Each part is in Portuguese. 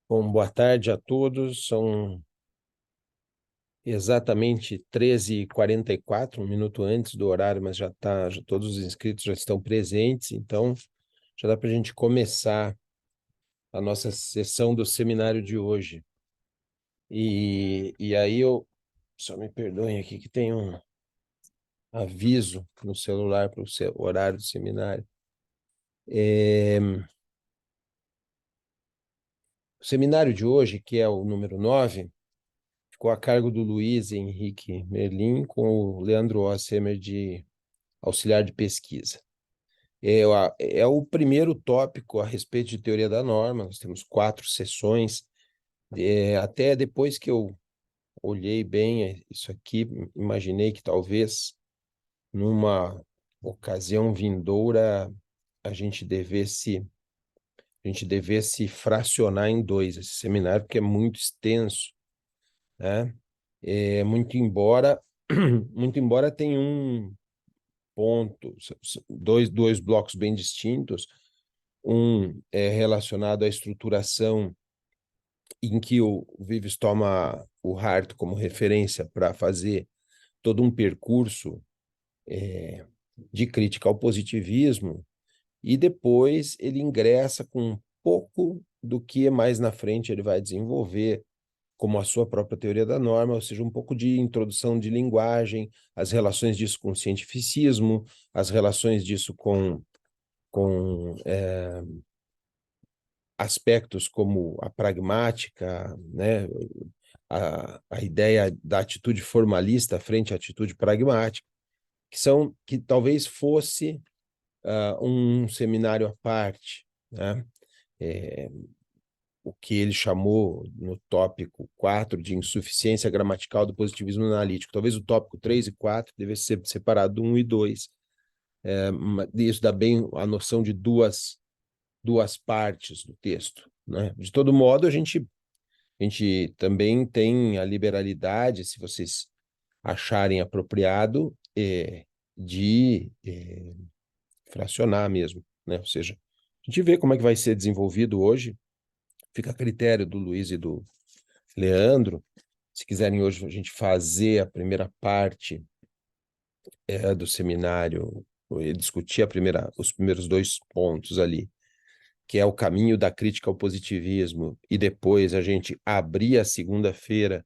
Bom, boa tarde a todos. São exatamente 13h44, um minuto antes do horário, mas todos os inscritos já estão presentes, então já dá para a gente começar a nossa sessão do seminário de hoje. E aí só me perdoem aqui que tem um aviso no celular para o horário do seminário. O seminário de hoje, que é o número 9, ficou a cargo do Luiz Henrique Merlin, com o Leandro Ossemer de auxiliar de pesquisa. É o primeiro tópico a respeito de teoria da norma. Nós temos 4 sessões. Até depois que eu olhei bem isso aqui, imaginei que talvez numa ocasião vindoura a gente devesse fracionar em 2 esse seminário, porque é muito extenso, né? Muito embora tenha um ponto, dois blocos bem distintos. Um é relacionado à estruturação, em que o Vives toma o Hart como referência para fazer todo um percurso de crítica ao positivismo, e depois ele ingressa com um pouco do que mais na frente ele vai desenvolver como a sua própria teoria da norma, ou seja, um pouco de introdução de linguagem, as relações disso com o cientificismo, as relações disso com aspectos como a pragmática, né? A ideia da atitude formalista frente à atitude pragmática, que talvez fosse um seminário à parte, né? O que ele chamou no tópico 4 de insuficiência gramatical do positivismo analítico. Talvez o tópico 3 e 4 devesse ser separado do 1 e 2. Isso dá bem a noção de duas partes do texto, né? De todo modo, a gente também tem a liberalidade, se vocês acharem apropriado, de fracionar mesmo, né? Ou seja, a gente vê como é que vai ser desenvolvido hoje, fica a critério do Luiz e do Leandro. Se quiserem hoje a gente fazer a primeira parte do seminário, discutir os primeiros 2 pontos ali, que é o caminho da crítica ao positivismo, e depois a gente abrir a segunda-feira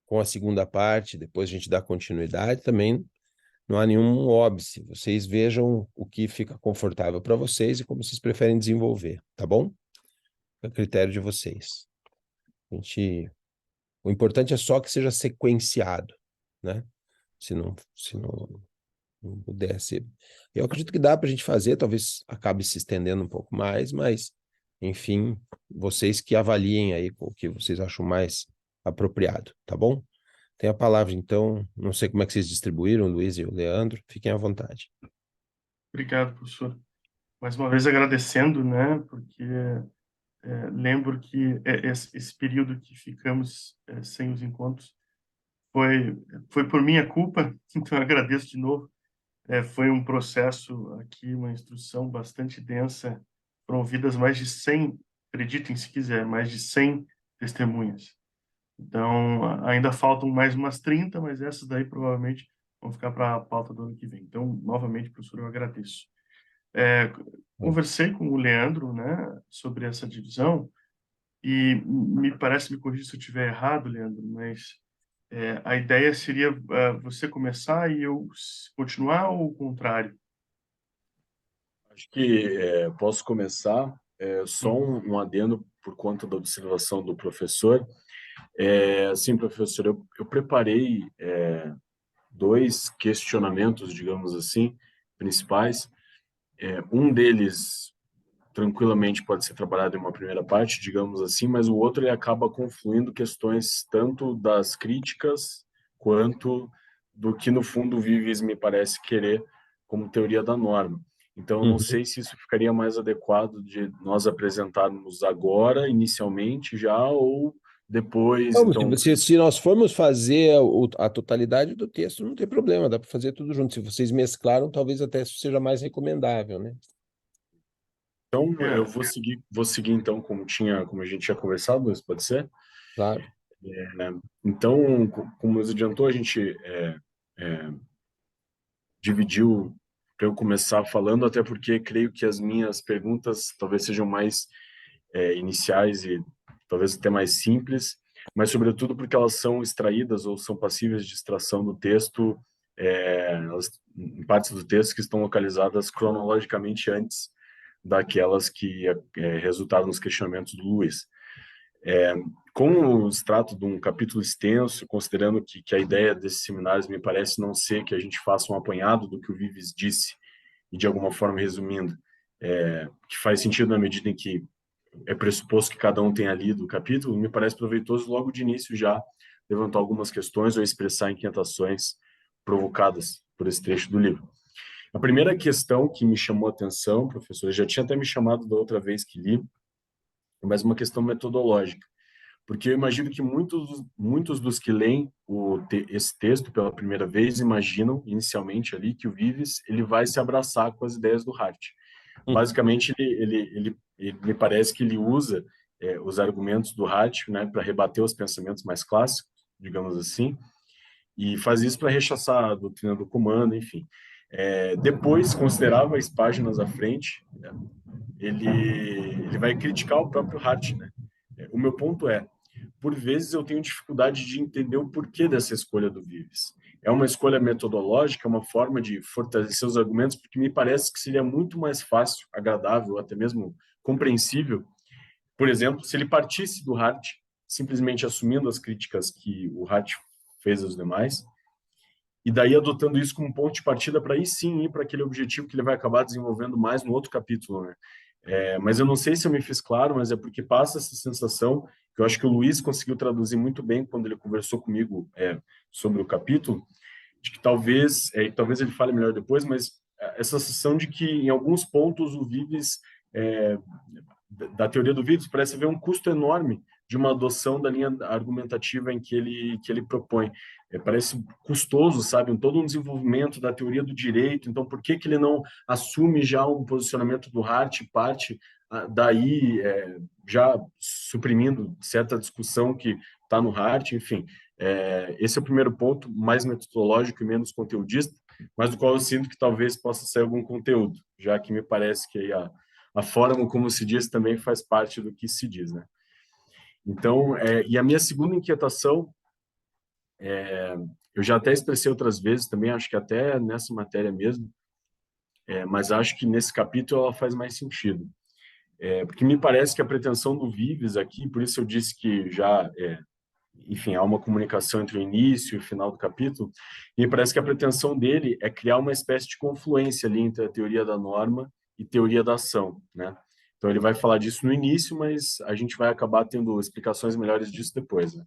com a segunda parte, depois a gente dá continuidade, também não há nenhum óbice. Vocês vejam o que fica confortável para vocês e como vocês preferem desenvolver, tá bom? É a critério de vocês. O importante é só que seja sequenciado, né? Se não puder ser. Eu acredito que dá para a gente fazer, talvez acabe se estendendo um pouco mais, mas, enfim, vocês que avaliem aí o que vocês acham mais apropriado, tá bom? Tem a palavra, então, não sei como é que vocês distribuíram, o Luiz e o Leandro, fiquem à vontade. Obrigado, professor. Mais uma vez agradecendo, né, porque lembro que esse período que ficamos sem os encontros foi, foi por minha culpa, então eu agradeço de novo. Foi um processo aqui, uma instrução bastante densa, foram ouvidas mais de 100, acreditem se quiser, mais de 100 testemunhas. Então, ainda faltam mais umas 30, mas essas daí provavelmente vão ficar para a pauta do ano que vem. Então, novamente, professor, eu agradeço. É, Conversei com o Leandro, né, sobre essa divisão e me parece, me corrija se eu estiver errado, Leandro, mas a ideia seria você começar e eu continuar ou o contrário? Acho que posso começar. Só Uhum. um adendo por conta da observação do professor. Sim, professor, eu preparei 2 questionamentos, digamos assim, principais. Um deles tranquilamente pode ser trabalhado em uma primeira parte, digamos assim, mas o outro ele acaba confluindo questões tanto das críticas quanto do que no fundo o Vives me parece querer como teoria da norma. Então, eu não Uhum. sei se isso ficaria mais adequado de nós apresentarmos agora, inicialmente já, ou depois. Vamos, Então, se nós formos fazer a totalidade do texto, não tem problema, dá para fazer tudo junto. Se vocês mesclaram, talvez até isso seja mais recomendável, né? Então, eu É, vou seguir então como a gente tinha conversado, Luiz, pode ser? Claro. Então, como nos adiantou, a gente dividiu para eu começar falando, até porque creio que as minhas perguntas talvez sejam mais iniciais e talvez até mais simples, mas sobretudo porque elas são extraídas ou são passíveis de extração do texto, em partes do texto que estão localizadas cronologicamente antes daquelas que resultaram nos questionamentos do Luiz. Como se trata de um capítulo extenso, considerando que a ideia desses seminários me parece não ser que a gente faça um apanhado do que o Vives disse, e de alguma forma resumindo, que faz sentido na medida em que é pressuposto que cada um tenha lido o capítulo, me parece proveitoso logo de início já levantar algumas questões ou expressar inquietações provocadas por esse trecho do livro. A primeira questão que me chamou a atenção, professor, já tinha até me chamado da outra vez que li, mas uma questão metodológica, porque eu imagino que muitos dos que leem esse texto pela primeira vez imaginam inicialmente ali que o Vives ele vai se abraçar com as ideias do Hart. Basicamente, ele me parece que ele usa os argumentos do Hart, né, para rebater os pensamentos mais clássicos, digamos assim, e faz isso para rechaçar a doutrina do comando, enfim. Depois, consideráveis páginas à frente, ele vai criticar o próprio Hart, né? O meu ponto é, por vezes eu tenho dificuldade de entender o porquê dessa escolha do Vives. É uma escolha metodológica, é uma forma de fortalecer os argumentos, porque me parece que seria muito mais fácil, agradável, até mesmo compreensível, por exemplo, se ele partisse do Hart, simplesmente assumindo as críticas que o Hart fez aos demais, e daí adotando isso como ponto de partida para aí sim ir para aquele objetivo que ele vai acabar desenvolvendo mais no outro capítulo, né? Mas eu não sei se eu me fiz claro, mas é porque passa essa sensação que eu acho que o Luiz conseguiu traduzir muito bem quando ele conversou comigo sobre o capítulo, de que talvez ele fale melhor depois, mas essa sensação de que em alguns pontos o Vives da teoria do Vives parece haver um custo enorme de uma adoção da linha argumentativa em que ele propõe. Parece custoso, sabe? Todo um desenvolvimento da teoria do direito. Então, por que ele não assume já um posicionamento do Hart, parte daí já suprimindo certa discussão que está no Hart? Enfim, esse é o primeiro ponto, mais metodológico e menos conteudista, mas do qual eu sinto que talvez possa ser algum conteúdo, já que me parece que aí a forma como se diz também faz parte do que se diz, né? Então, e a minha segunda inquietação, eu já até expressei outras vezes também, acho que até nessa matéria mesmo, mas acho que nesse capítulo ela faz mais sentido. Porque me parece que a pretensão do Vives aqui, por isso eu disse que já, enfim, há uma comunicação entre o início e o final do capítulo, e me parece que a pretensão dele é criar uma espécie de confluência ali entre a teoria da norma e teoria da ação, né? Então ele vai falar disso no início, mas a gente vai acabar tendo explicações melhores disso depois, né?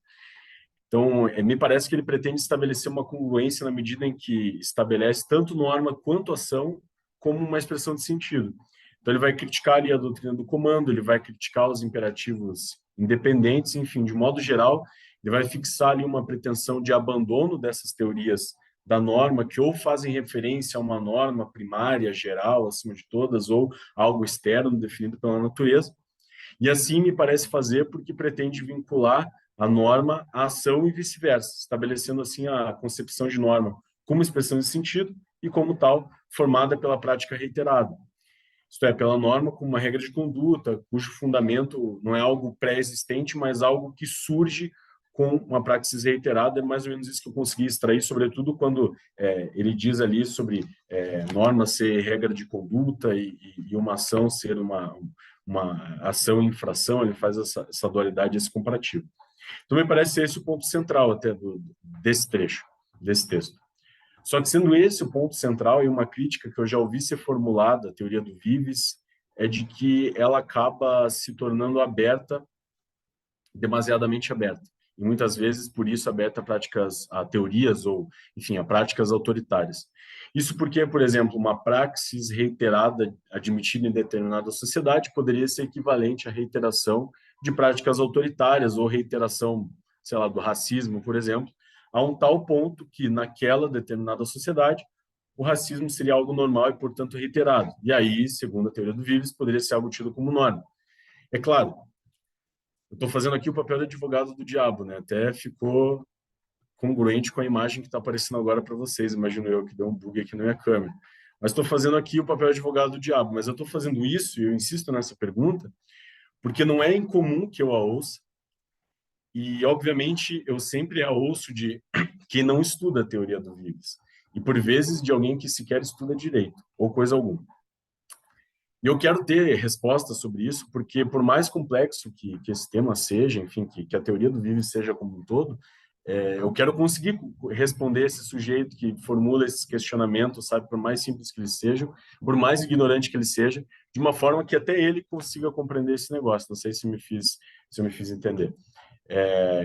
Então, me parece que ele pretende estabelecer uma congruência na medida em que estabelece tanto norma quanto ação como uma expressão de sentido. Então, ele vai criticar ali a doutrina do comando, ele vai criticar os imperativos independentes, enfim, de modo geral, ele vai fixar ali uma pretensão de abandono dessas teorias da norma, que ou fazem referência a uma norma primária, geral, acima de todas, ou algo externo definido pela natureza. E assim me parece fazer porque pretende vincular a norma à ação e vice-versa, estabelecendo assim a concepção de norma como expressão de sentido e, como tal, formada pela prática reiterada. Isto é, pela norma como uma regra de conduta, cujo fundamento não é algo pré-existente, mas algo que surge com uma praxis reiterada. É mais ou menos isso que eu consegui extrair, sobretudo quando ele diz ali sobre norma ser regra de conduta e uma ação ser uma ação e infração, ele faz essa dualidade, esse comparativo. Então, me parece esse o ponto central até desse trecho, desse texto. Só que sendo esse o ponto central e uma crítica que eu já ouvi ser formulada, a teoria do Vives, é de que ela acaba se tornando aberta, demasiadamente aberta. E muitas vezes, por isso, aberta a teorias ou, enfim, a práticas autoritárias. Isso porque, por exemplo, uma praxis reiterada admitida em determinada sociedade poderia ser equivalente à reiteração de práticas autoritárias ou reiteração, sei lá, do racismo, por exemplo, a um tal ponto que, naquela determinada sociedade, o racismo seria algo normal e, portanto, reiterado. E aí, segundo a teoria do Vives, poderia ser algo tido como norma. É claro, eu estou fazendo aqui o papel de advogado do diabo, né? Até ficou congruente com a imagem que está aparecendo agora para vocês. Imagino eu que deu um bug aqui na minha câmera. Mas estou fazendo aqui o papel de advogado do diabo. Mas eu estou fazendo isso, e eu insisto nessa pergunta, porque não é incomum que eu a ouça. E, obviamente, eu sempre a ouço de quem não estuda a teoria do Vives. E, por vezes, de alguém que sequer estuda direito, ou coisa alguma. E eu quero ter respostas sobre isso, porque por mais complexo que esse tema seja, enfim, que a teoria do Vives seja como um todo, eu quero conseguir responder esse sujeito que formula esses questionamentos, sabe, por mais simples que eles sejam, por mais ignorante que ele seja, de uma forma que até ele consiga compreender esse negócio. Não sei se eu me fiz entender.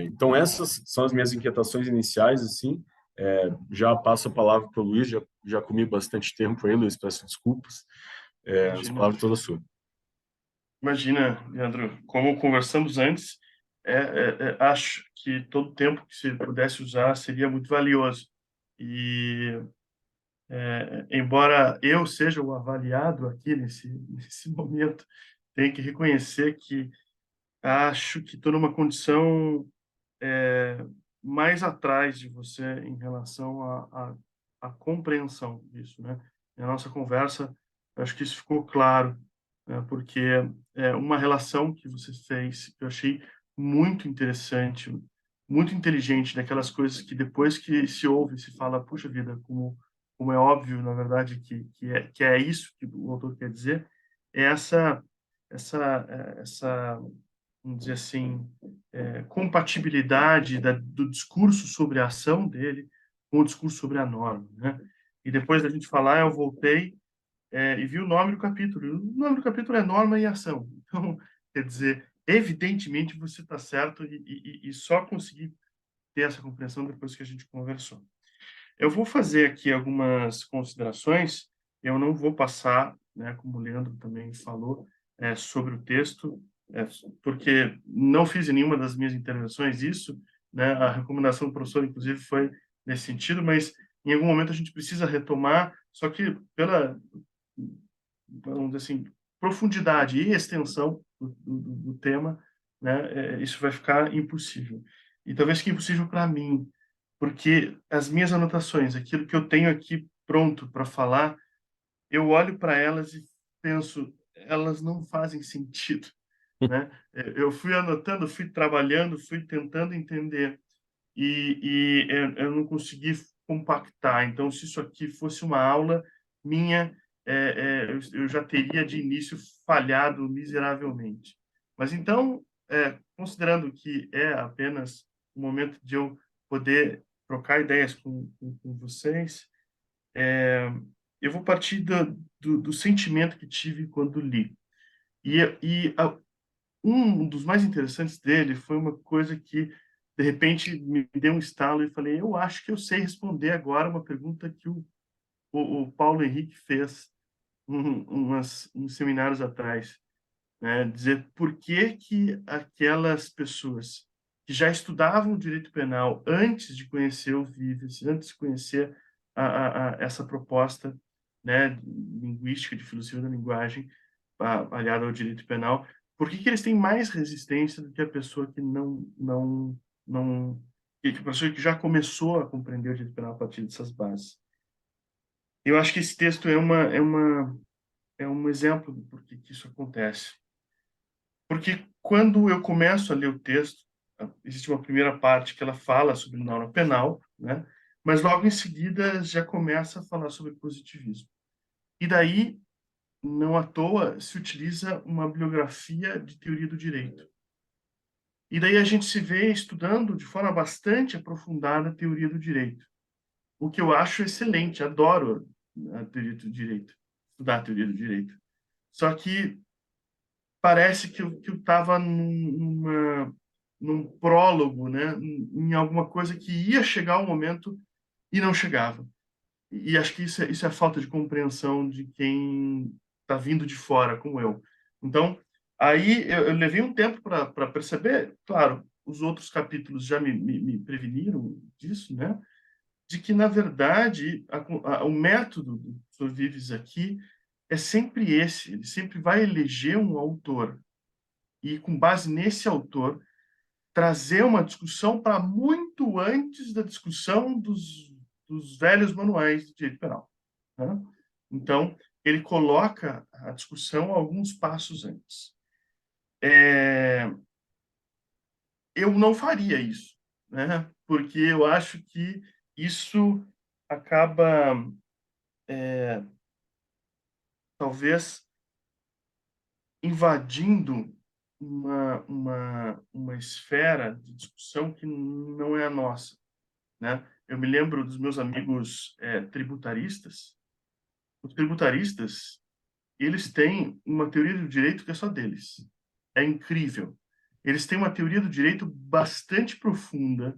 Então essas são as minhas inquietações iniciais, assim. Já passo a palavra para o Luiz, já comi bastante tempo aí, Luiz, peço desculpas. As Imagina. palavras todas suas. Imagina, Leandro, como conversamos antes, acho que todo tempo que você pudesse usar seria muito valioso. E, embora eu seja o avaliado aqui nesse momento, tenho que reconhecer que acho que estou numa condição mais atrás de você em relação à compreensão disso, né? Na nossa conversa, acho que isso ficou claro, né? Porque é uma relação que você fez, que eu achei muito interessante, muito inteligente, daquelas coisas que depois que se ouve, se fala, puxa vida, como é óbvio, na verdade, que é isso que o autor quer dizer, é essa vamos dizer assim, compatibilidade do discurso sobre a ação dele com o discurso sobre a norma, né? E depois da gente falar, eu voltei e vi o nome do capítulo. E o nome do capítulo é Norma e Ação. Então, quer dizer, evidentemente você está certo e só consegui ter essa compreensão depois que a gente conversou. Eu vou fazer aqui algumas considerações. Eu não vou passar, né, como o Leandro também falou, sobre o texto, porque não fiz em nenhuma das minhas intervenções isso, né? A recomendação do professor, inclusive, foi nesse sentido, mas em algum momento a gente precisa retomar, só que pela, vamos dizer assim, profundidade e extensão do tema, né? Isso vai ficar impossível. E talvez fique impossível para mim, porque as minhas anotações, aquilo que eu tenho aqui pronto para falar, eu olho para elas e penso, elas não fazem sentido, né? Eu fui anotando, fui trabalhando, fui tentando entender eu não consegui compactar. Então, se isso aqui fosse uma aula minha, eu já teria de início falhado miseravelmente. Mas então, considerando que é apenas o momento de eu poder trocar ideias com vocês, eu vou partir do sentimento que tive quando li. Um dos mais interessantes dele foi uma coisa que, de repente, me deu um estalo e falei, eu acho que eu sei responder agora uma pergunta que o Paulo Henrique fez uns seminários atrás, né? Dizer por que aquelas pessoas que já estudavam direito penal antes de conhecer o Vives, antes de conhecer essa proposta, né, linguística, de filosofia da linguagem, aliada ao direito penal, por que eles têm mais resistência do que a pessoa que não que a pessoa que já começou a compreender o direito penal a partir dessas bases? Eu acho que esse texto é um exemplo do porquê que isso acontece. Porque quando eu começo a ler o texto, existe uma primeira parte que ela fala sobre norma penal, né? Mas logo em seguida já começa a falar sobre positivismo. E daí, não à toa, se utiliza uma bibliografia de teoria do direito. E daí a gente se vê estudando de forma bastante aprofundada a teoria do direito. O que eu acho excelente, adoro a teoria do direito, estudar a teoria do direito. Só que parece que eu estava num prólogo, né? Em alguma coisa que ia chegar o momento e não chegava. E acho que isso é falta de compreensão de quem está vindo de fora, como eu. Então, aí eu levei um tempo para perceber, claro, os outros capítulos já me preveniram disso, né? de que, na verdade, o método do professor Vives aqui é sempre esse, ele sempre vai eleger um autor e, com base nesse autor, trazer uma discussão para muito antes da discussão dos velhos manuais de direito penal, né? Então, ele coloca a discussão alguns passos antes. Eu não faria isso, né? Porque eu acho que isso acaba, talvez, invadindo uma esfera de discussão que não é a nossa, né? Eu me lembro dos meus amigos tributaristas. Os tributaristas, eles têm uma teoria do direito que é só deles. É incrível. Eles têm uma teoria do direito bastante profunda,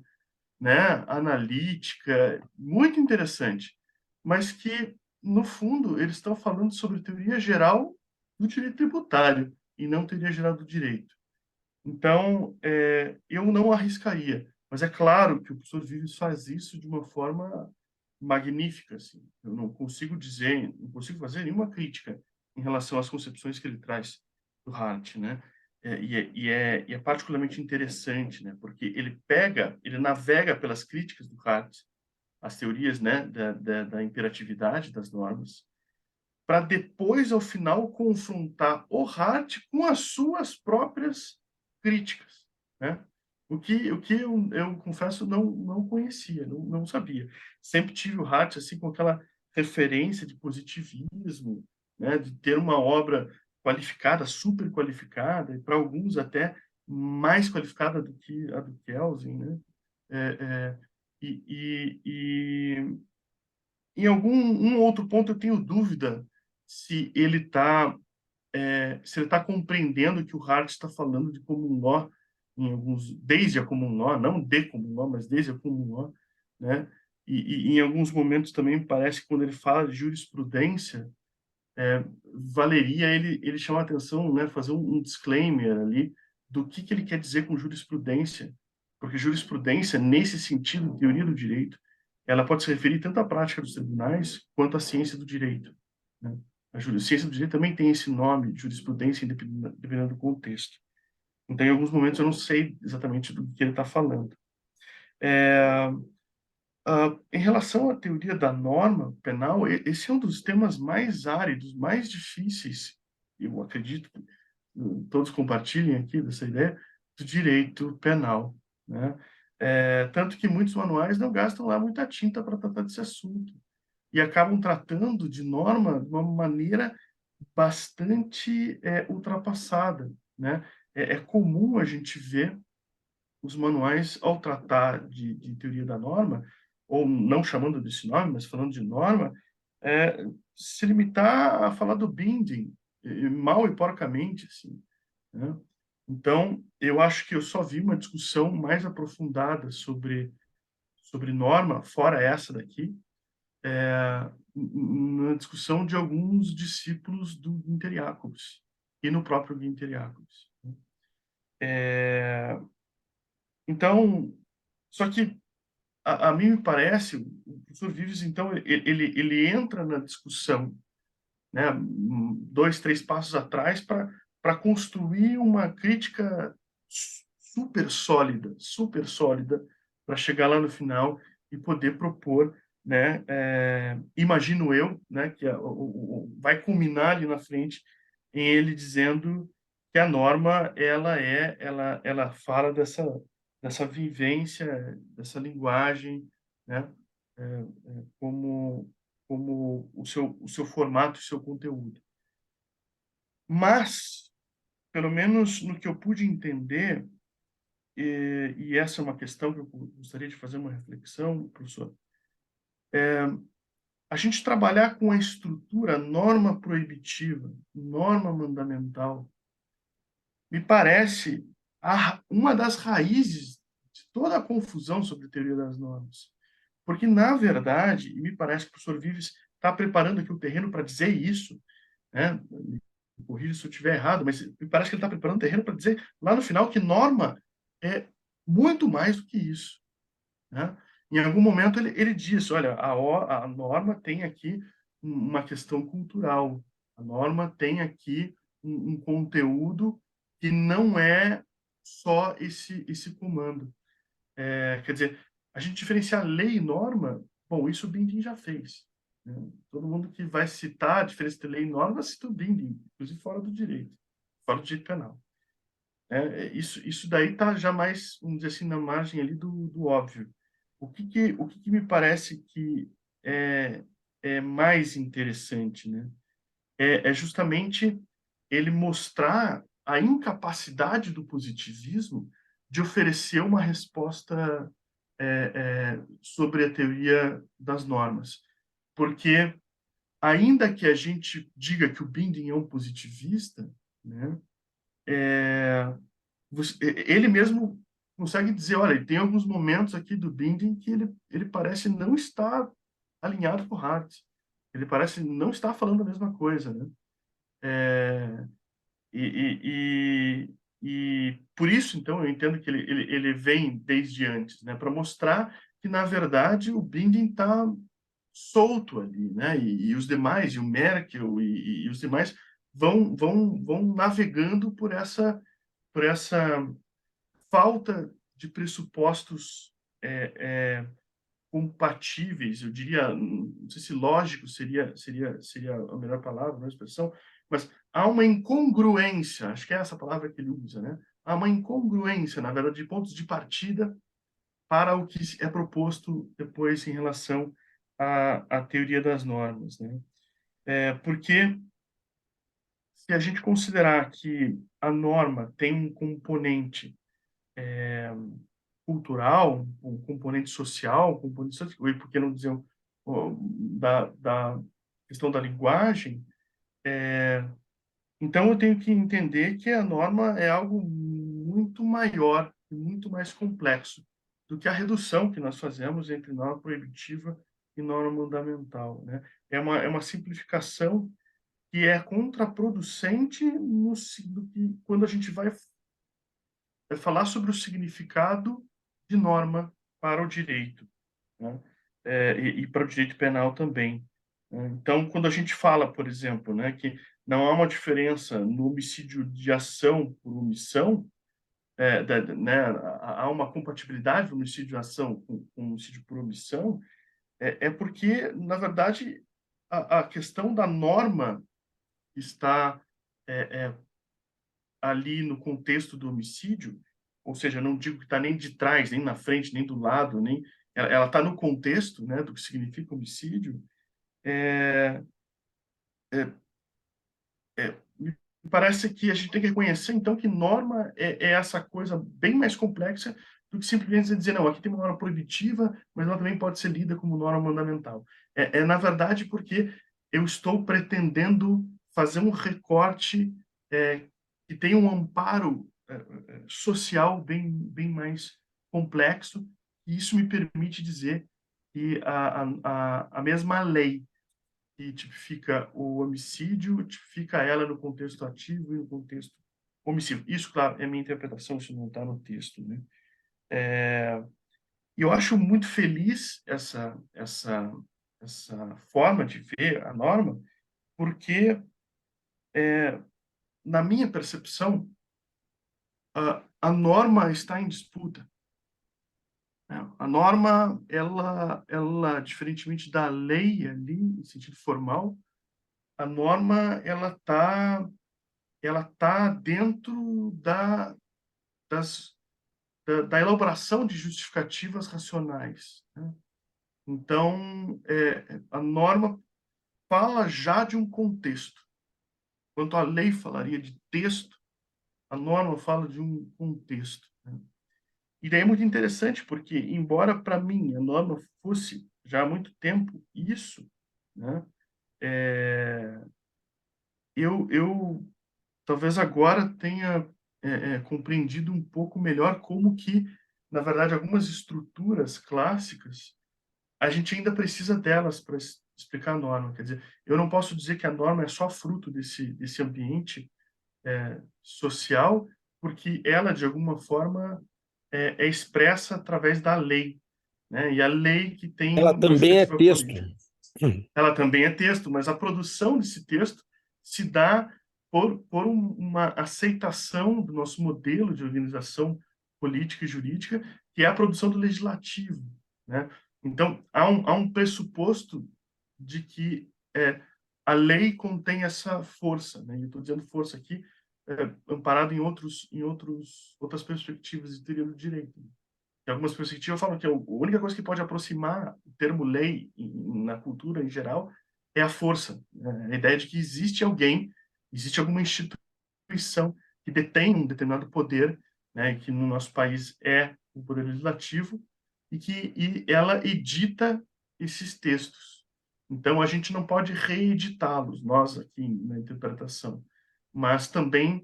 né, analítica, muito interessante, mas que, no fundo, eles estão falando sobre teoria geral do direito tributário e não teoria geral do direito. Então, eu não arriscaria, mas é claro que o professor Vives faz isso de uma forma magnífica, assim. Eu não consigo dizer, não consigo fazer nenhuma crítica em relação às concepções que ele traz do Hart, né? E é particularmente interessante, né? Porque ele navega pelas críticas do Hart, as teorias, né, da imperatividade das normas, para depois, ao final, confrontar o Hart com as suas próprias críticas, né? O que eu confesso não conhecia, não sabia. Sempre tive o Hart assim com aquela referência de positivismo, né, de ter uma obra qualificada, super qualificada, e para alguns até mais qualificada do que a do Kelsen, né? É, é, e em algum um outro ponto eu tenho dúvida se ele está compreendendo que o Hart está falando de common law em alguns, desde a common law, não de common law, mas desde a common law, né? E em alguns momentos também parece que quando ele fala de jurisprudência, valeria ele chamar a atenção, né, fazer um disclaimer ali do que ele quer dizer com jurisprudência, porque jurisprudência, nesse sentido, teoria do direito, ela pode se referir tanto à prática dos tribunais quanto à ciência do direito, né? A ciência do direito também tem esse nome, jurisprudência, dependendo do contexto. Então, em alguns momentos, eu não sei exatamente do que ele está falando. Em relação à teoria da norma penal, esse é um dos temas mais áridos, mais difíceis, eu acredito que todos compartilhem aqui dessa ideia, do direito penal, né? Tanto que muitos manuais não gastam lá muita tinta para tratar desse assunto e acabam tratando de norma de uma maneira bastante ultrapassada, né? É comum a gente ver os manuais, ao tratar de teoria da norma, ou não chamando desse nome, mas falando de norma, se limitar a falar do binding, mal e porcamente, assim, né? Então, eu acho que eu só vi uma discussão mais aprofundada sobre norma, fora essa daqui, na discussão de alguns discípulos do Guinter Jacobs e no próprio Guinter Jacobs. Então, só que a mim me parece, o professor Vives, então, ele entra na discussão, né, 2, 3 passos atrás para construir uma crítica super sólida, para chegar lá no final e poder propor, né, imagino eu, né, que vai culminar ali na frente em ele dizendo que a norma ela fala dessa vivência, dessa linguagem, né, como o seu formato, o seu conteúdo. Mas, pelo menos no que eu pude entender, e essa é uma questão que eu gostaria de fazer uma reflexão, professor, a gente trabalhar com a estrutura norma proibitiva, norma mandamental, me parece uma das raízes de toda a confusão sobre a teoria das normas. Porque, na verdade, e me parece que o professor Vives está preparando aqui o terreno para dizer isso, né? Me corrija se eu estiver errado, mas me parece que ele está preparando o terreno para dizer lá no final que norma é muito mais do que isso, né? em algum momento ele diz, olha, a norma tem aqui uma questão cultural, a norma tem aqui um conteúdo que não é só esse comando. Quer dizer, a gente diferenciar lei e norma, bom, isso o Binding já fez, né? Todo mundo que vai citar a diferença entre lei e norma cita o Binding, inclusive fora do direito penal. Isso daí está já mais, vamos dizer assim, na margem ali do óbvio. O que me parece que é, é mais interessante, né? É justamente ele mostrar a incapacidade do positivismo de oferecer uma resposta sobre a teoria das normas. Porque, ainda que a gente diga que o Binding é um positivista, né, ele mesmo consegue dizer, olha, tem alguns momentos aqui do Binding que ele parece não estar alinhado com o Hart. Ele parece não estar falando a mesma coisa, né? É, e por isso, então, eu entendo que ele vem desde antes, né? Para mostrar que, na verdade, o Binding está solto ali, né? E os demais, e o Merkel e os demais vão navegando por essa falta de pressupostos compatíveis, eu diria, não sei se lógico seria a melhor palavra, a expressão, mas há uma incongruência, acho que é essa palavra que ele usa, né? Há uma incongruência, na verdade, de pontos de partida para o que é proposto depois em relação à teoria das normas, né? Porque se a gente considerar que a norma tem um componente cultural, um componente social, e por que não dizer da questão da linguagem, então eu tenho que entender que a norma é algo muito maior e muito mais complexo do que a redução que nós fazemos entre norma proibitiva e norma mandamental, né? É uma simplificação que é contraproducente no que, quando a gente vai falar sobre o significado de norma para o direito, né? E para o direito penal também, né? Então, quando a gente fala, por exemplo, né, que não há uma diferença no homicídio de ação por omissão, né, há uma compatibilidade do homicídio de ação com o homicídio por omissão, porque, na verdade, a questão da norma está ali no contexto do homicídio, ou seja, não digo que está nem de trás, nem na frente, nem do lado, nem ela está no contexto, né, do que significa homicídio. Me parece que a gente tem que reconhecer, então, que norma é essa coisa bem mais complexa do que simplesmente dizer, não, aqui tem uma norma proibitiva, mas ela também pode ser lida como norma mandamental. Na verdade, porque eu estou pretendendo fazer um recorte que tem um amparo social bem mais complexo, e isso me permite dizer que a mesma lei que tipifica o homicídio, tipifica ela no contexto ativo e no contexto omissivo. Isso, claro, é minha interpretação, isso não está no texto, né? E eu acho muito feliz essa forma de ver a norma, porque, na minha percepção, a norma está em disputa, né? A norma, diferentemente da lei ali, em sentido formal, a norma ela tá dentro da elaboração de justificativas racionais, né? Então, a norma fala já de um contexto. Enquanto a lei falaria de texto, a norma fala de um contexto, né? E daí é muito interessante, porque, embora para mim a norma fosse já há muito tempo isso, né? Eu talvez agora tenha compreendido um pouco melhor como que, na verdade, algumas estruturas clássicas, a gente ainda precisa delas para explicar a norma. Quer dizer, eu não posso dizer que a norma é só fruto desse ambiente social, porque ela, de alguma forma, é expressa através da lei, né? E a lei que tem Ela uma também é justificativa texto. política. Ela também é texto, mas a produção desse texto se dá por uma aceitação do nosso modelo de organização política e jurídica, que é a produção do legislativo, né? Então, há um pressuposto de que a lei contém essa força, né? Eu estou dizendo força aqui, amparado em outras perspectivas de teoria do direito. Em algumas perspectivas falam que a única coisa que pode aproximar o termo lei na cultura em geral é a força, né? A ideia de que existe alguém, existe alguma instituição que detém um determinado poder, né, que no nosso país é o poder legislativo, e ela edita esses textos. Então, a gente não pode reeditá-los, nós aqui na interpretação, mas também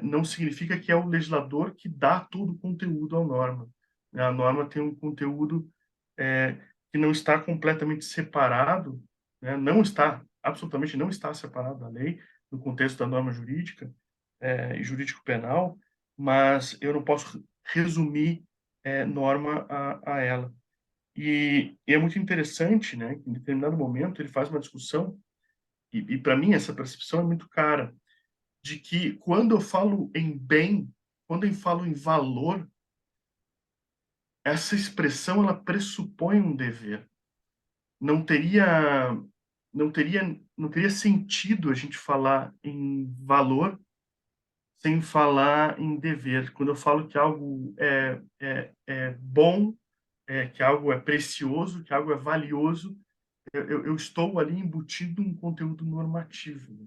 não significa que é o legislador que dá todo o conteúdo à norma. A norma tem um conteúdo que não está completamente separado, né? Não está, absolutamente não está separado da lei, no contexto da norma jurídica e jurídico-penal, mas eu não posso resumir norma a ela. E é muito interessante, né, que em determinado momento ele faz uma discussão, e para mim essa percepção é muito cara, de que quando eu falo em bem, quando eu falo em valor, essa expressão ela pressupõe um dever. Não teria, não teria sentido a gente falar em valor sem falar em dever. Quando eu falo que algo é bom, que algo é precioso, que algo é valioso, eu estou ali embutido um conteúdo normativo, né?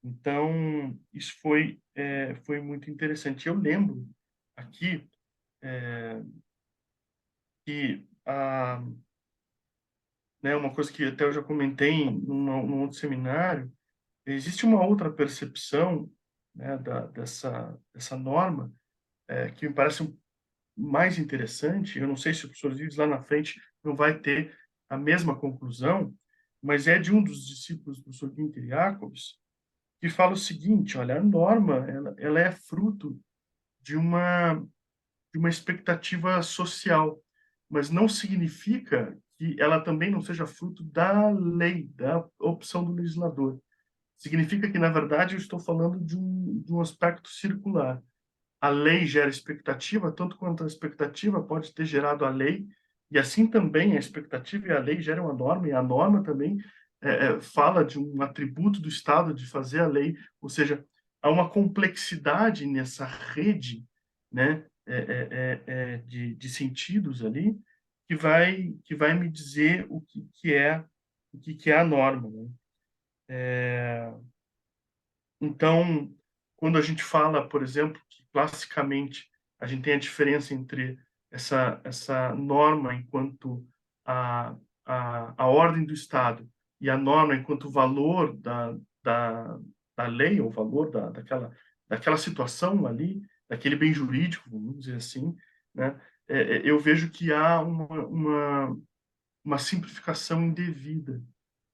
Então, isso foi muito interessante. Eu lembro aqui que né, uma coisa que até eu já comentei num outro seminário, existe uma outra percepção, né, dessa norma que me parece mais interessante. Eu não sei se o professor Vives lá na frente não vai ter a mesma conclusão, mas é de um dos discípulos do professor Günther Jacobs, que fala o seguinte: olha, a norma ela é fruto de uma expectativa social, mas não significa que ela também não seja fruto da lei, da opção do legislador. Significa que, na verdade, eu estou falando de um aspecto circular. A lei gera expectativa, tanto quanto a expectativa pode ter gerado a lei, e assim também a expectativa e a lei geram a norma, e a norma também fala de um atributo do Estado de fazer a lei, ou seja, há uma complexidade nessa rede, né, de sentidos ali, que vai me dizer o que é a norma, né? Então, quando a gente fala, por exemplo, que classicamente a gente tem a diferença entre essa norma enquanto a ordem do Estado e a norma enquanto valor da lei, ou valor daquela situação ali, daquele bem jurídico, vamos dizer assim, né? Eu vejo que há uma simplificação indevida,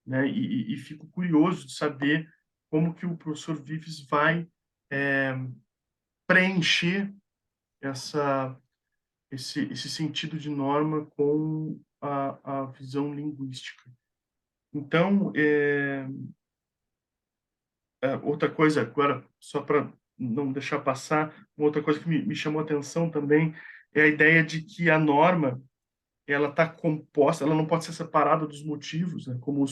né? E fico curioso de saber como que o professor Vives vai preencher esse sentido de norma com a visão linguística. Então, outra coisa, agora, só para não deixar passar, uma outra coisa que me chamou a atenção também é a ideia de que a norma ela está composta, ela não pode ser separada dos motivos, né, como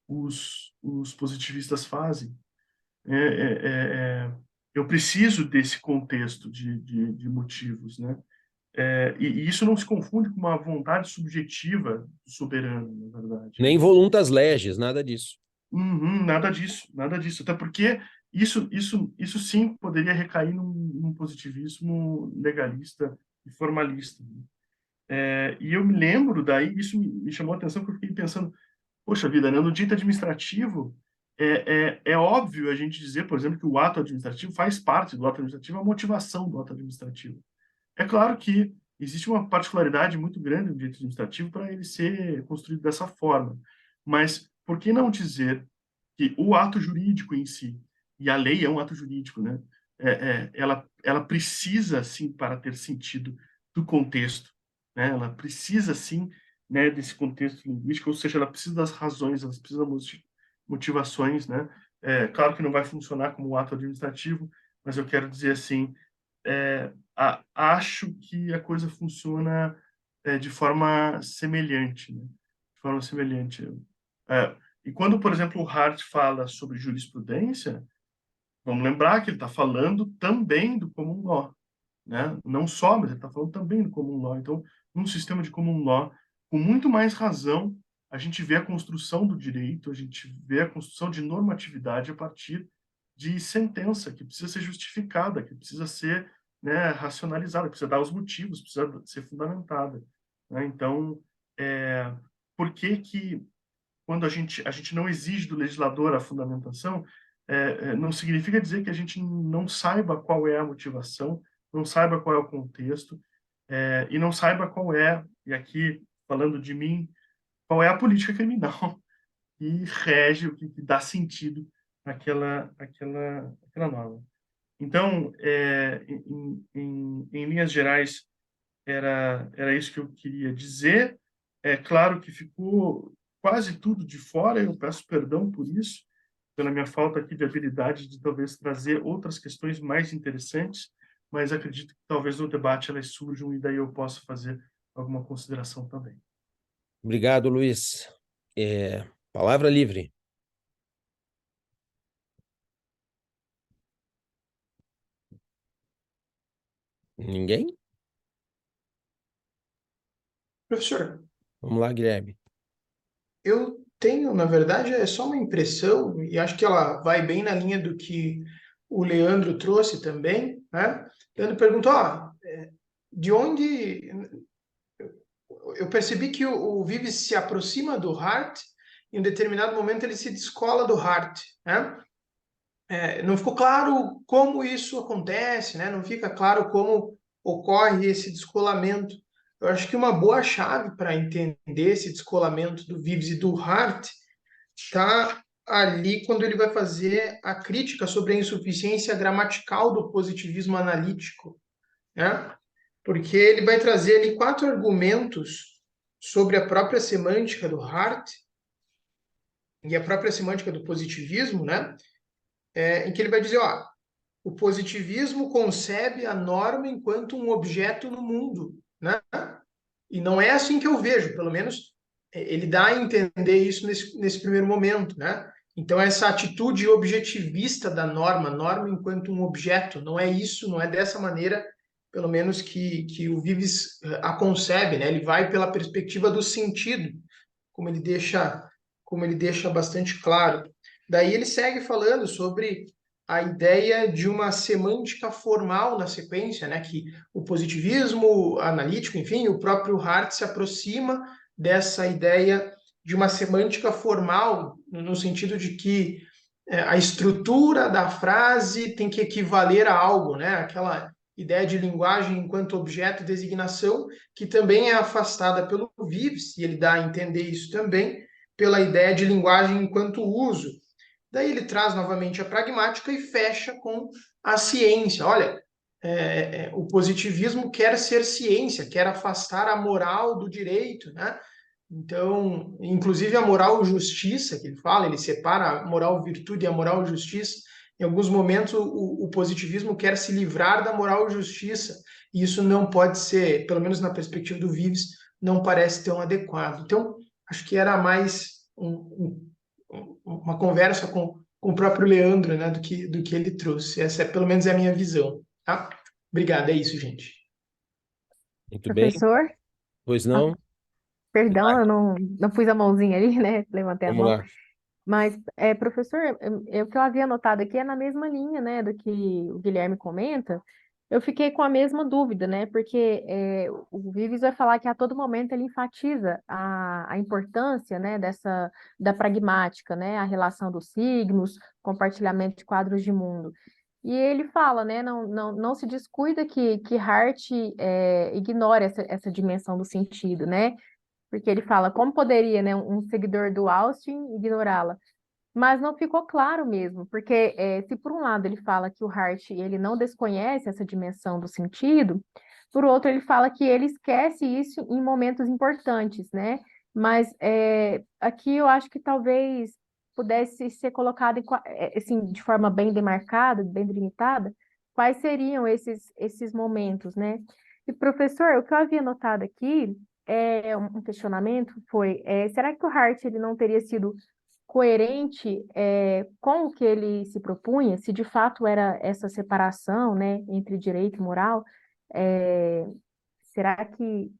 os positivistas fazem. Eu preciso desse contexto de motivos, né? E isso não se confunde com uma vontade subjetiva do soberano, na verdade, Nem né? voluntas leges, nada disso. Nada disso, nada disso. Até porque isso sim poderia recair num positivismo legalista e formalista, né? E eu me lembro daí, isso me chamou a atenção, porque eu fiquei pensando, poxa vida, né? No direito administrativo, é óbvio a gente dizer, por exemplo, que o ato administrativo faz parte do ato administrativo, a motivação do ato administrativo. É claro que existe uma particularidade muito grande no direito administrativo para ele ser construído dessa forma, mas por que não dizer que o ato jurídico em si, e a lei é um ato jurídico, né? Ela precisa, sim, para ter sentido, do contexto. né? Ela precisa, sim, né, desse contexto linguístico, ou seja, ela precisa das razões, ela precisa das motivações, né? Claro que não vai funcionar como um ato administrativo, mas eu quero dizer assim, acho que a coisa funciona de forma semelhante, né? De forma semelhante. E quando, por exemplo, o Hart fala sobre jurisprudência, vamos lembrar que ele está falando também do common law, né? Não só, mas ele está falando também do common law. Então, num sistema de common law, com muito mais razão, a gente vê a construção do direito, a gente vê a construção de normatividade a partir de sentença, que precisa ser justificada, que precisa ser, né, racionalizada, precisa dar os motivos, precisa ser fundamentada, né? Então, por que que quando a gente não exige do legislador a fundamentação, não significa dizer que a gente não saiba qual é a motivação, não saiba qual é o contexto, e não saiba qual é, e aqui falando de mim, qual é a política criminal que rege, o que dá sentido àquela norma. Então, em linhas gerais, era isso que eu queria dizer. É claro que ficou quase tudo de fora, eu peço perdão por isso, pela minha falta aqui de habilidade de talvez trazer outras questões mais interessantes, mas acredito que talvez no debate elas surjam e daí eu possa fazer alguma consideração também. Obrigado, Luiz. Palavra livre. Ninguém? Professor, Vamos lá, Guilherme. eu tenho, na verdade, é só uma impressão, e acho que ela vai bem na linha do que o Leandro trouxe também, né? Leandro perguntou, de onde... Eu percebi que o Vives se aproxima do Hart, e em um determinado momento ele se descola do Hart, né? Não ficou claro como isso acontece, né? Não fica claro como ocorre esse descolamento. Eu acho que uma boa chave para entender esse descolamento do Vives e do Hart está ali quando ele vai fazer a crítica sobre a insuficiência gramatical do positivismo analítico, né? Porque ele vai trazer ali 4 argumentos sobre a própria semântica do Hart e a própria semântica do positivismo, né? Em que ele vai dizer, o positivismo concebe a norma enquanto um objeto no mundo, né? E não é assim que eu vejo, pelo menos ele dá a entender isso nesse primeiro momento, né? Então, essa atitude objetivista da norma enquanto um objeto, não é isso, não é dessa maneira, pelo menos que o Vives a concebe, né? Ele vai pela perspectiva do sentido, como ele deixa bastante claro. Daí ele segue falando sobre a ideia de uma semântica formal na sequência, né? Que o positivismo analítico, enfim, o próprio Hart se aproxima dessa ideia de uma semântica formal, no sentido de que a estrutura da frase tem que equivaler a algo, né? Aquela ideia de linguagem enquanto objeto e designação, que também é afastada pelo Vives, e ele dá a entender isso também, pela ideia de linguagem enquanto uso. Daí ele traz novamente a pragmática e fecha com a ciência. Olha, o positivismo quer ser ciência, quer afastar a moral do direito, né? Então, inclusive a moral justiça, que ele fala, ele separa a moral virtude e a moral justiça. Em alguns momentos, o positivismo quer se livrar da moral justiça, e isso não pode ser, pelo menos na perspectiva do Vives, não parece tão adequado. Então, acho que era mais uma conversa com o próprio Leandro, né, do que ele trouxe. Essa, pelo menos, é a minha visão. Tá? Obrigado, é isso, gente. Muito bem. Professor, Pois não? perdão, eu não pus a mãozinha ali, né? Levantei a Vamos mão. lá. Mas, professor, o que eu havia anotado aqui é na mesma linha, né, do que o Guilherme comenta. Eu fiquei com a mesma dúvida, né? Porque o Vives vai falar que a todo momento ele enfatiza a importância, né, da pragmática, né? A relação dos signos, compartilhamento de quadros de mundo. E ele fala, né, não se descuida que Hart ignora essa dimensão do sentido, né? Porque ele fala, como poderia, né, um seguidor do Austin ignorá-la? Mas não ficou claro mesmo, porque se por um lado ele fala que o Hart ele não desconhece essa dimensão do sentido, por outro, ele fala que ele esquece isso em momentos importantes, né? Mas aqui eu acho que talvez pudesse ser colocado assim, de forma bem demarcada, bem delimitada, quais seriam esses momentos, né? E, professor, o que eu havia notado aqui, um questionamento foi, será que o Hart ele não teria sido coerente com o que ele se propunha, se de fato era essa separação, né, entre direito e moral, é, será que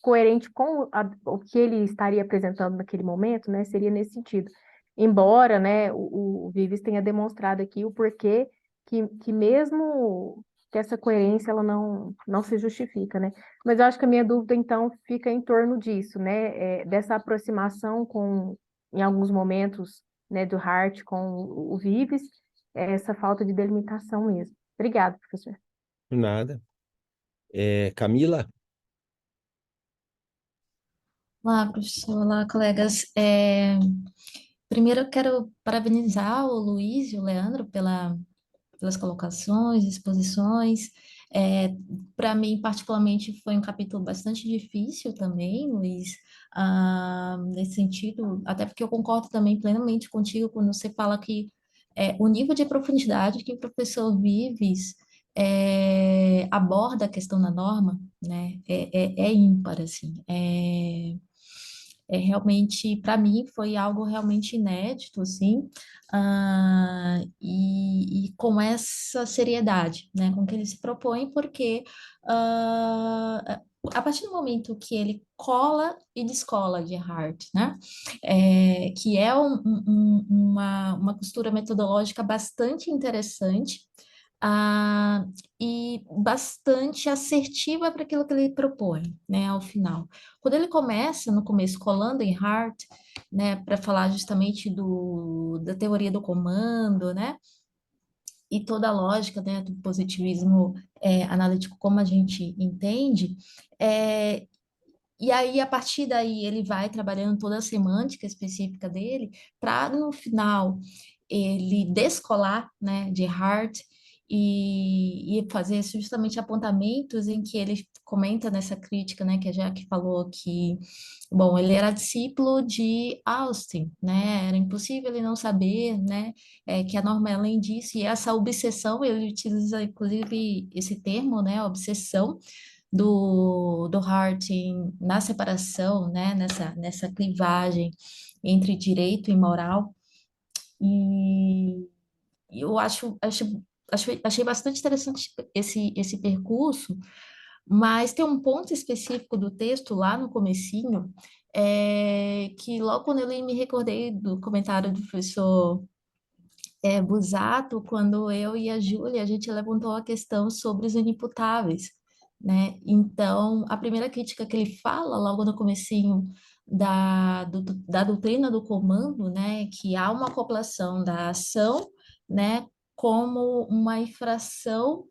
coerente com o que ele estaria apresentando naquele momento, né, seria nesse sentido. Embora, né, o Vives tenha demonstrado aqui o porquê que mesmo que essa coerência ela não se justifica, né? Mas eu acho que a minha dúvida, então, fica em torno disso, né? Dessa aproximação em alguns momentos, né, do Hart com o Vives, essa falta de delimitação mesmo. Obrigada, professor. Nada. Camila? Olá, professor, olá, colegas. Primeiro eu quero parabenizar o Luiz e o Leandro pelas colocações, exposições. Para mim, particularmente, foi um capítulo bastante difícil também, Luiz, nesse sentido, até porque eu concordo também plenamente contigo quando você fala que o nível de profundidade que o professor Vives aborda a questão da norma, né, é ímpar, assim. Realmente, para mim, foi algo realmente inédito, assim, e com essa seriedade, né, com que ele se propõe, porque a partir do momento que ele cola e descola de Hart, né, que é uma costura metodológica bastante interessante, ah, e bastante assertiva para aquilo que ele propõe, né, ao final. Quando ele começa, no começo, colando em Hart, né, para falar justamente da teoria do comando, né, e toda a lógica, né, do positivismo analítico como a gente entende, e aí, a partir daí, ele vai trabalhando toda a semântica específica dele, para, no final, ele descolar, né, de Hart e fazer justamente apontamentos em que ele comenta nessa crítica, né, que a Jaque falou que, bom, ele era discípulo de Austin, né, era impossível ele não saber, né, que a norma é além disso, e essa obsessão, ele utiliza, inclusive, esse termo, né, obsessão, do Hart na separação, né, nessa clivagem entre direito e moral. E eu achei bastante interessante esse percurso, mas tem um ponto específico do texto lá no comecinho, que logo quando eu li, me recordei do comentário do professor Busato, quando eu e a Júlia, a gente levantou a questão sobre os inimputáveis, né? Então, a primeira crítica que ele fala, logo no comecinho da doutrina do comando, né, que há uma acoplação da ação, né, como uma infração,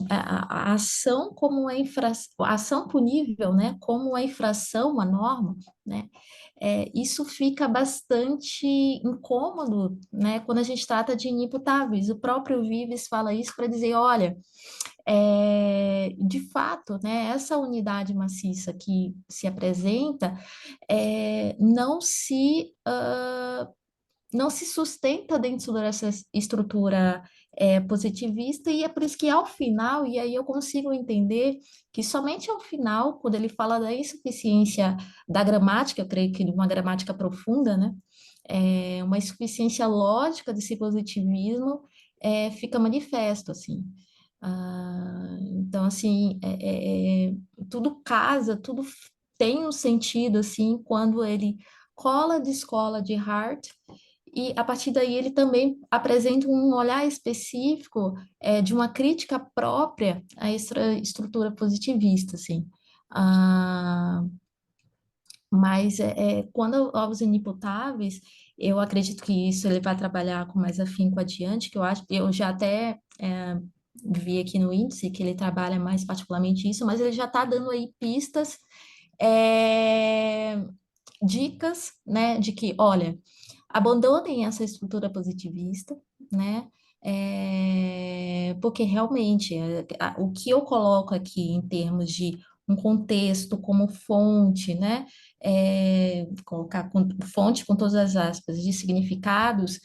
a ação como uma infração, a ação punível, né, como uma infração à norma, né, isso fica bastante incômodo, né, quando a gente trata de inimputáveis. O próprio Vives fala isso para dizer, olha, de fato, né, essa unidade maciça que se apresenta não se sustenta dentro dessa estrutura positivista, e é por isso que ao final, e aí eu consigo entender que somente ao final, quando ele fala da insuficiência da gramática, eu creio que de uma gramática profunda, né, uma insuficiência lógica desse positivismo, fica manifesto, assim. Então, assim, tudo casa, tudo tem um sentido, assim, quando ele cola de escola de Hart, e a partir daí ele também apresenta um olhar específico de uma crítica própria à estrutura positivista, assim. Ah, mas quando aos inimputáveis, eu acredito que isso ele vai trabalhar com mais afinco adiante, que eu já até vi aqui no índice que ele trabalha mais particularmente isso, mas ele já está dando aí pistas, dicas, né, de que, olha, abandonem essa estrutura positivista, né, porque realmente o que eu coloco aqui em termos de um contexto como fonte, né? Colocar fonte com todas as aspas, de significados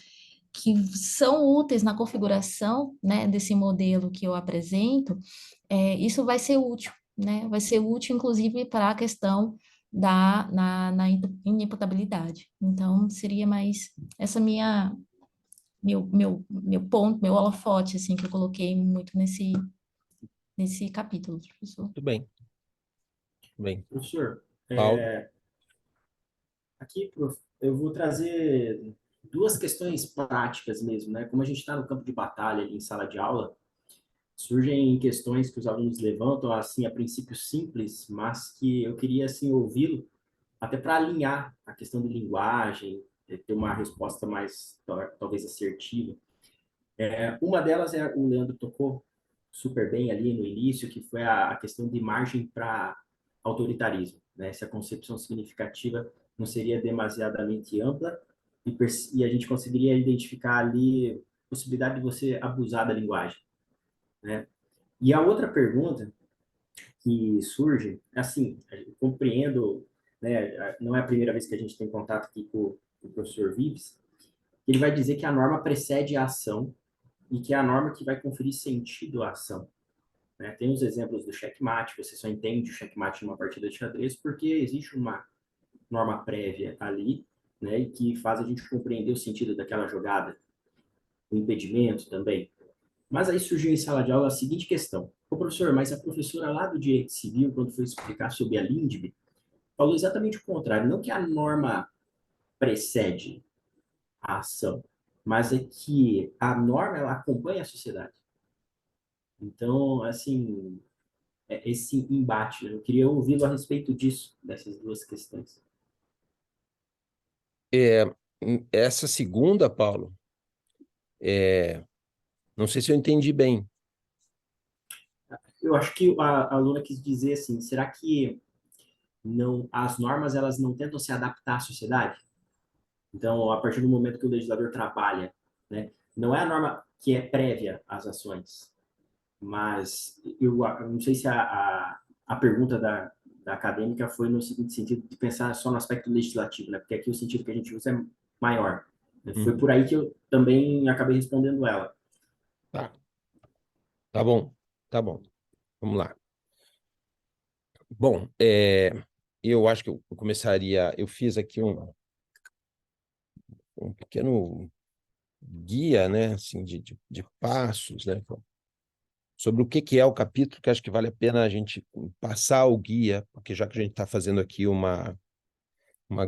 que são úteis na configuração, né, desse modelo que eu apresento, isso vai ser útil, né? Vai ser útil, inclusive, para a questão na inimputabilidade. Então, seria mais essa meu ponto, meu holofote, assim, que eu coloquei muito nesse capítulo, professor. Muito bem. Muito bem. Professor, Paulo? aqui, prof, eu vou trazer duas questões práticas mesmo, né? Como a gente está no campo de batalha ali em sala de aula, surgem questões que os alunos levantam, assim, a princípio simples, mas que eu queria, assim, ouvi-lo, até para alinhar a questão de linguagem, ter uma resposta mais, talvez, assertiva. Uma delas o Leandro tocou super bem ali no início, que foi a questão de margem para autoritarismo, né? Se a concepção significativa não seria demasiadamente ampla e a gente conseguiria identificar ali a possibilidade de você abusar da linguagem, né? E a outra pergunta que surge, assim, eu compreendo, né, não é a primeira vez que a gente tem contato aqui com o professor Vives, ele vai dizer que a norma precede a ação e que é a norma que vai conferir sentido à ação, né? Tem os exemplos do checkmate, você só entende o checkmate numa partida de xadrez porque existe uma norma prévia ali, né, e que faz a gente compreender o sentido daquela jogada, o impedimento também. Mas aí surgiu em sala de aula a seguinte questão: ô professor, mas a professora lá do Direito Civil, quando foi explicar sobre a LINDB, falou exatamente o contrário, não que a norma precede a ação, mas é que a norma ela acompanha a sociedade. Então, assim, esse embate, né? Eu queria ouvi-lo a respeito disso, dessas duas questões. Essa segunda, Paulo, não sei se eu entendi bem. Eu acho que a aluna quis dizer assim, será que não, as normas elas não tentam se adaptar à sociedade? Então, a partir do momento que o legislador trabalha, né, não é a norma que é prévia às ações, mas eu não sei se a pergunta da acadêmica foi no seguinte sentido de pensar só no aspecto legislativo, né? Porque aqui o sentido que a gente usa é maior. Foi por aí que eu também acabei respondendo ela. Tá. Tá bom. Tá bom. Vamos lá. Bom, eu acho que eu começaria... Eu fiz aqui um pequeno guia, né, assim, de passos, né, sobre o que é o capítulo, que acho que vale a pena a gente passar o guia, porque já que a gente está fazendo aqui uma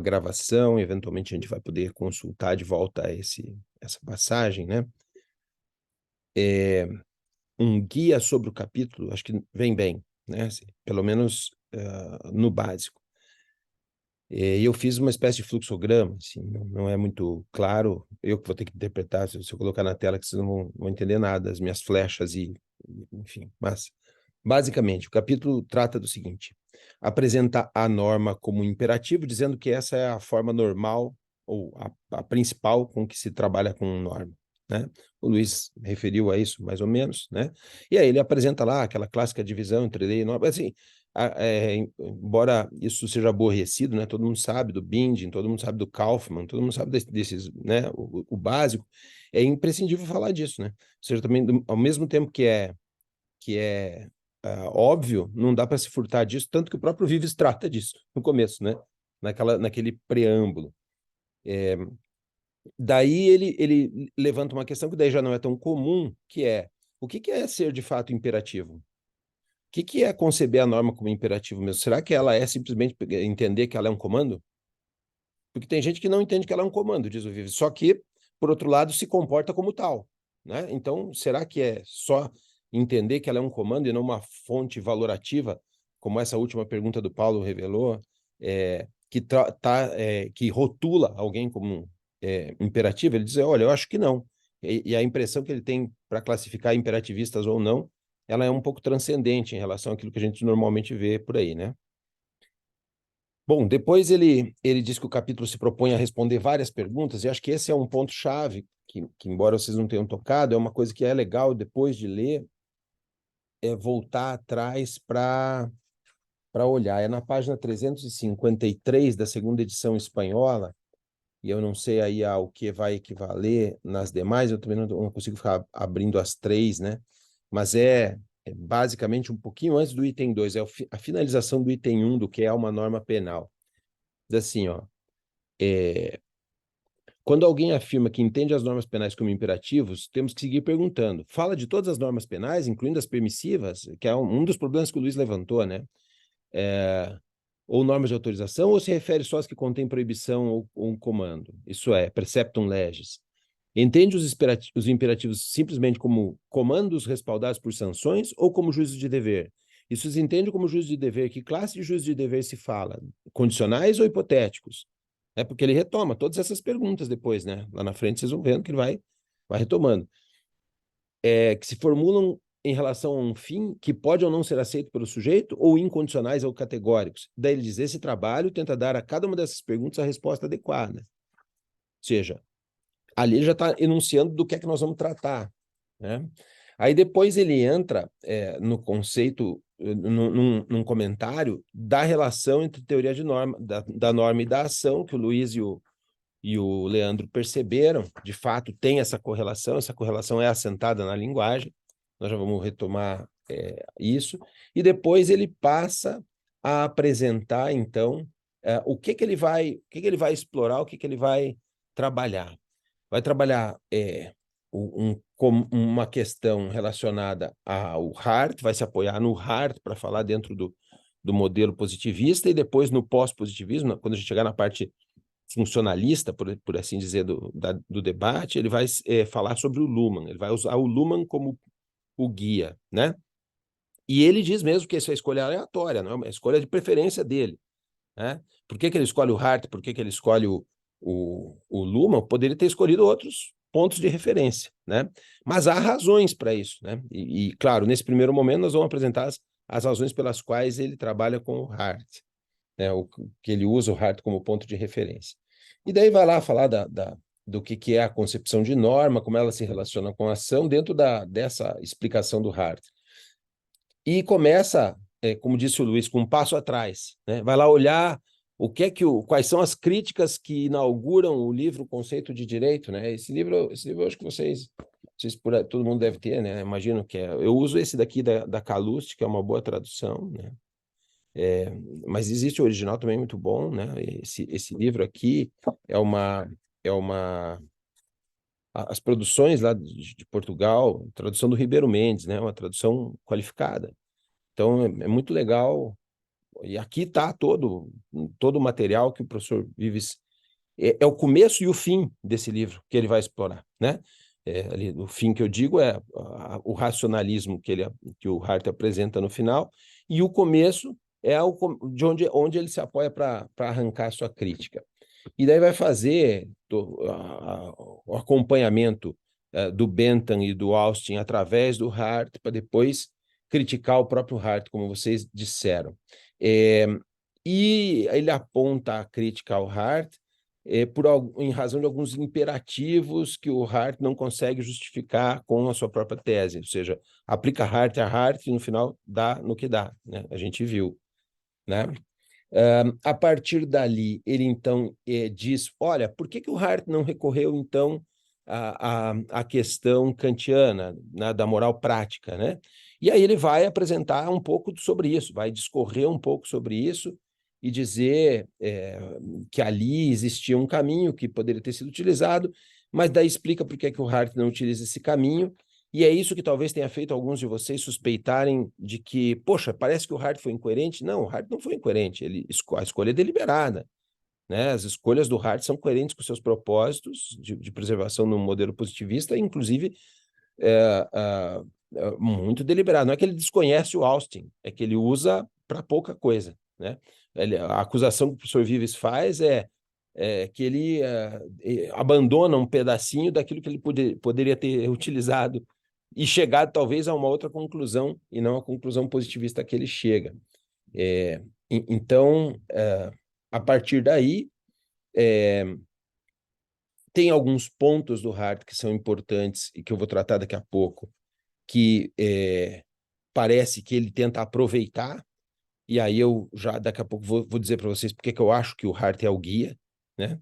gravação, eventualmente a gente vai poder consultar de volta essa passagem, né? Um guia sobre o capítulo, acho que vem bem, né? Assim, pelo menos no básico. E eu fiz uma espécie de fluxograma, assim, não é muito claro, eu que vou ter que interpretar, se eu colocar na tela que vocês não vão entender nada, as minhas flechas enfim, mas basicamente o capítulo trata do seguinte: apresenta a norma como imperativo, dizendo que essa é a forma normal ou a principal com que se trabalha com norma, né? O Luiz referiu a isso mais ou menos, né? E aí ele apresenta lá aquela clássica divisão entre lei e norma, assim, embora isso seja aborrecido, né? Todo mundo sabe do Binding, todo mundo sabe do Kaufmann, todo mundo sabe desses, né? O básico, é imprescindível falar disso, né? Ou seja, também, ao mesmo tempo que é óbvio, não dá para se furtar disso, tanto que o próprio Vives trata disso no começo, né? Naquele preâmbulo. Daí ele levanta uma questão que daí já não é tão comum, que é: o que é ser de fato imperativo? O que é conceber a norma como imperativo mesmo? Será que ela é simplesmente entender que ela é um comando? Porque tem gente que não entende que ela é um comando, diz o Vives, só que, por outro lado, se comporta como tal, né? Então, será que é só entender que ela é um comando e não uma fonte valorativa, como essa última pergunta do Paulo revelou, que rotula alguém como imperativo? Ele diz: olha, eu acho que não. E a impressão que ele tem para classificar imperativistas ou não, ela é um pouco transcendente em relação àquilo que a gente normalmente vê por aí, né? Bom, depois ele diz que o capítulo se propõe a responder várias perguntas, e acho que esse é um ponto-chave, que embora vocês não tenham tocado, é uma coisa que é legal depois de ler, é voltar atrás para olhar. É na página 353 da segunda edição espanhola, e eu não sei aí ao que vai equivaler nas demais, eu também não consigo ficar abrindo as três, né? Mas é basicamente um pouquinho antes do item 2, é a finalização do item 1, do que é uma norma penal. Diz assim, ó, quando alguém afirma que entende as normas penais como imperativos, temos que seguir perguntando. Fala de todas as normas penais, incluindo as permissivas, que é um dos problemas que o Luiz levantou, né? Ou normas de autorização, ou se refere só às que contêm proibição ou um comando? Isso é, preceptum legis. Entende os imperativos simplesmente como comandos respaldados por sanções ou como juízo de dever? Isso se entende como juízo de dever. Que classe de juízo de dever se fala? Condicionais ou hipotéticos? É porque ele retoma todas essas perguntas depois, né? Lá na frente vocês vão vendo que ele vai retomando. Que se formulam em relação a um fim que pode ou não ser aceito pelo sujeito, ou incondicionais ou categóricos. Daí ele diz, esse trabalho tenta dar a cada uma dessas perguntas a resposta adequada. Ou seja, ali ele já está enunciando do que é que nós vamos tratar, né? Aí depois ele entra no conceito, num comentário da relação entre teoria de norma, da norma e da ação, que o Luiz e o Leandro perceberam. De fato, tem essa correlação é assentada na linguagem, nós já vamos retomar isso, e depois ele passa a apresentar, então, o que ele vai explorar, o que ele vai trabalhar. Vai trabalhar uma questão relacionada ao Hart, vai se apoiar no Hart para falar dentro do modelo positivista, e depois no pós-positivismo, quando a gente chegar na parte funcionalista, por assim dizer, do debate, ele vai falar sobre o Luhmann, ele vai usar o Luhmann como o guia, né? E ele diz mesmo que essa é a escolha aleatória, não é uma escolha de preferência dele, né? Por que ele escolhe o Hart, por que ele escolhe o Luhmann? Poderia ter escolhido outros pontos de referência, né? Mas há razões para isso, né? E, claro, nesse primeiro momento nós vamos apresentar as razões pelas quais ele trabalha com o Hart, né? Que ele usa o Hart como ponto de referência. E daí vai lá falar do que é a concepção de norma, como ela se relaciona com a ação dentro dessa explicação do Hart. E começa, como disse o Luiz, com um passo atrás, né? Vai lá olhar quais são as críticas que inauguram o livro O Conceito de Direito, né? Esse livro eu acho que vocês todo mundo deve ter, né? Imagino que eu uso esse daqui da Calouste, que é uma boa tradução, né? Mas existe o original também muito bom, né? Esse livro aqui as produções lá de Portugal, tradução do Ribeiro Mendes, né? Uma tradução qualificada. Então é muito legal. E aqui está todo o material que o professor Vives é o começo e o fim desse livro que ele vai explorar, né? Ali, o fim que eu digo é o racionalismo que o Hart apresenta no final, e o começo é de onde ele se apoia para arrancar a sua crítica. E daí vai fazer o acompanhamento do Bentham e do Austin através do Hart, para depois criticar o próprio Hart, como vocês disseram. E ele aponta a crítica ao Hart em razão de alguns imperativos que o Hart não consegue justificar com a sua própria tese, ou seja, aplica Hart a Hart e no final dá no que dá, né? A gente viu, né? A partir dali, ele então diz, olha, por que o Hart não recorreu então à questão kantiana, né, da moral prática, né? E aí ele vai apresentar um pouco sobre isso, vai discorrer um pouco sobre isso e dizer que ali existia um caminho que poderia ter sido utilizado, mas daí explica por que o Hart não utiliza esse caminho, e é isso que talvez tenha feito alguns de vocês suspeitarem de que, poxa, parece que o Hart foi incoerente. Não, o Hart não foi incoerente, a escolha é deliberada, né? As escolhas do Hart são coerentes com seus propósitos de preservação no modelo positivista, inclusive muito deliberado. Não é que ele desconhece o Austin, é que ele usa para pouca coisa, né? A acusação que o professor Vives faz é que ele abandona um pedacinho daquilo que ele poderia ter utilizado e chegado talvez a uma outra conclusão, e não a conclusão positivista que ele chega. Então, A partir daí, tem alguns pontos do Hart que são importantes e que eu vou tratar daqui a pouco, que parece que ele tenta aproveitar, e aí eu já daqui a pouco vou dizer para vocês porque que eu acho que o Hart é o guia, né?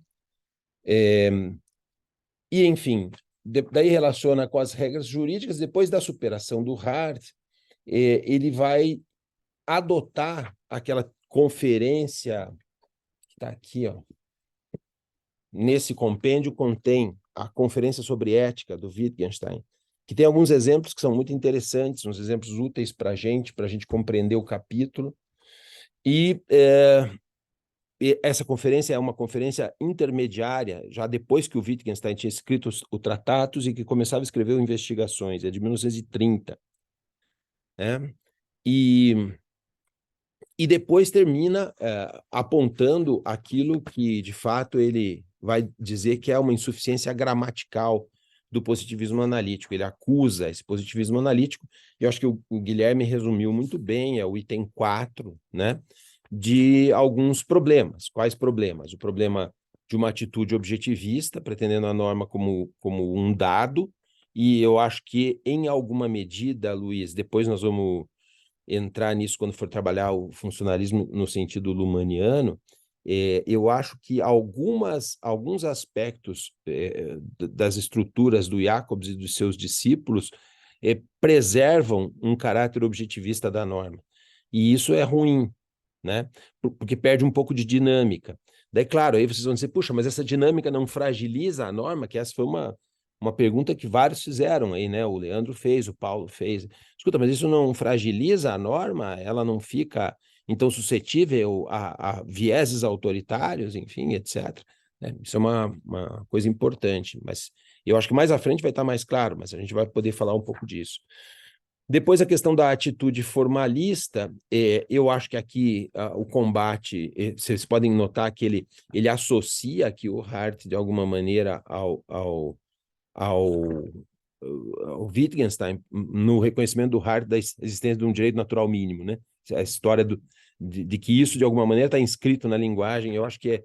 E, enfim, daí relaciona com as regras jurídicas. Depois da superação do Hart, ele vai adotar aquela conferência que está aqui, ó. Nesse compêndio contém a Conferência sobre Ética do Wittgenstein, que tem alguns exemplos que são muito interessantes, uns exemplos úteis para a gente compreender o capítulo. E essa conferência é uma conferência intermediária, já depois que o Wittgenstein tinha escrito o Tratatus e que começava a escrever o Investigações, é de 1930. Né? E depois termina apontando aquilo que, de fato, ele vai dizer que é uma insuficiência gramatical do positivismo analítico. Ele acusa esse positivismo analítico, e eu acho que o Guilherme resumiu muito bem, é o item 4, né, de alguns problemas. Quais problemas? O problema de uma atitude objetivista, pretendendo a norma como um dado, e eu acho que, em alguma medida, Luiz, depois nós vamos entrar nisso quando for trabalhar o funcionalismo no sentido lumaniano, eu acho que alguns aspectos das estruturas do Jacobs e dos seus discípulos preservam um caráter objetivista da norma. E isso é ruim, né? Porque perde um pouco de dinâmica. Daí, claro, aí vocês vão dizer, puxa, mas essa dinâmica não fragiliza a norma? Que essa foi uma pergunta que vários fizeram aí, né? O Leandro fez, o Paulo fez. Escuta, mas isso não fragiliza a norma? Ela não fica, então, suscetível a vieses autoritários, enfim, etc. Né? Isso é uma coisa importante, mas eu acho que mais à frente vai estar mais claro, mas a gente vai poder falar um pouco disso. Depois, a questão da atitude formalista, eu acho que aqui o combate, vocês podem notar que ele associa aqui o Hart, de alguma maneira, ao Wittgenstein, no reconhecimento do Hart da existência de um direito natural mínimo, né? A história de que isso, de alguma maneira, está inscrito na linguagem. Eu acho que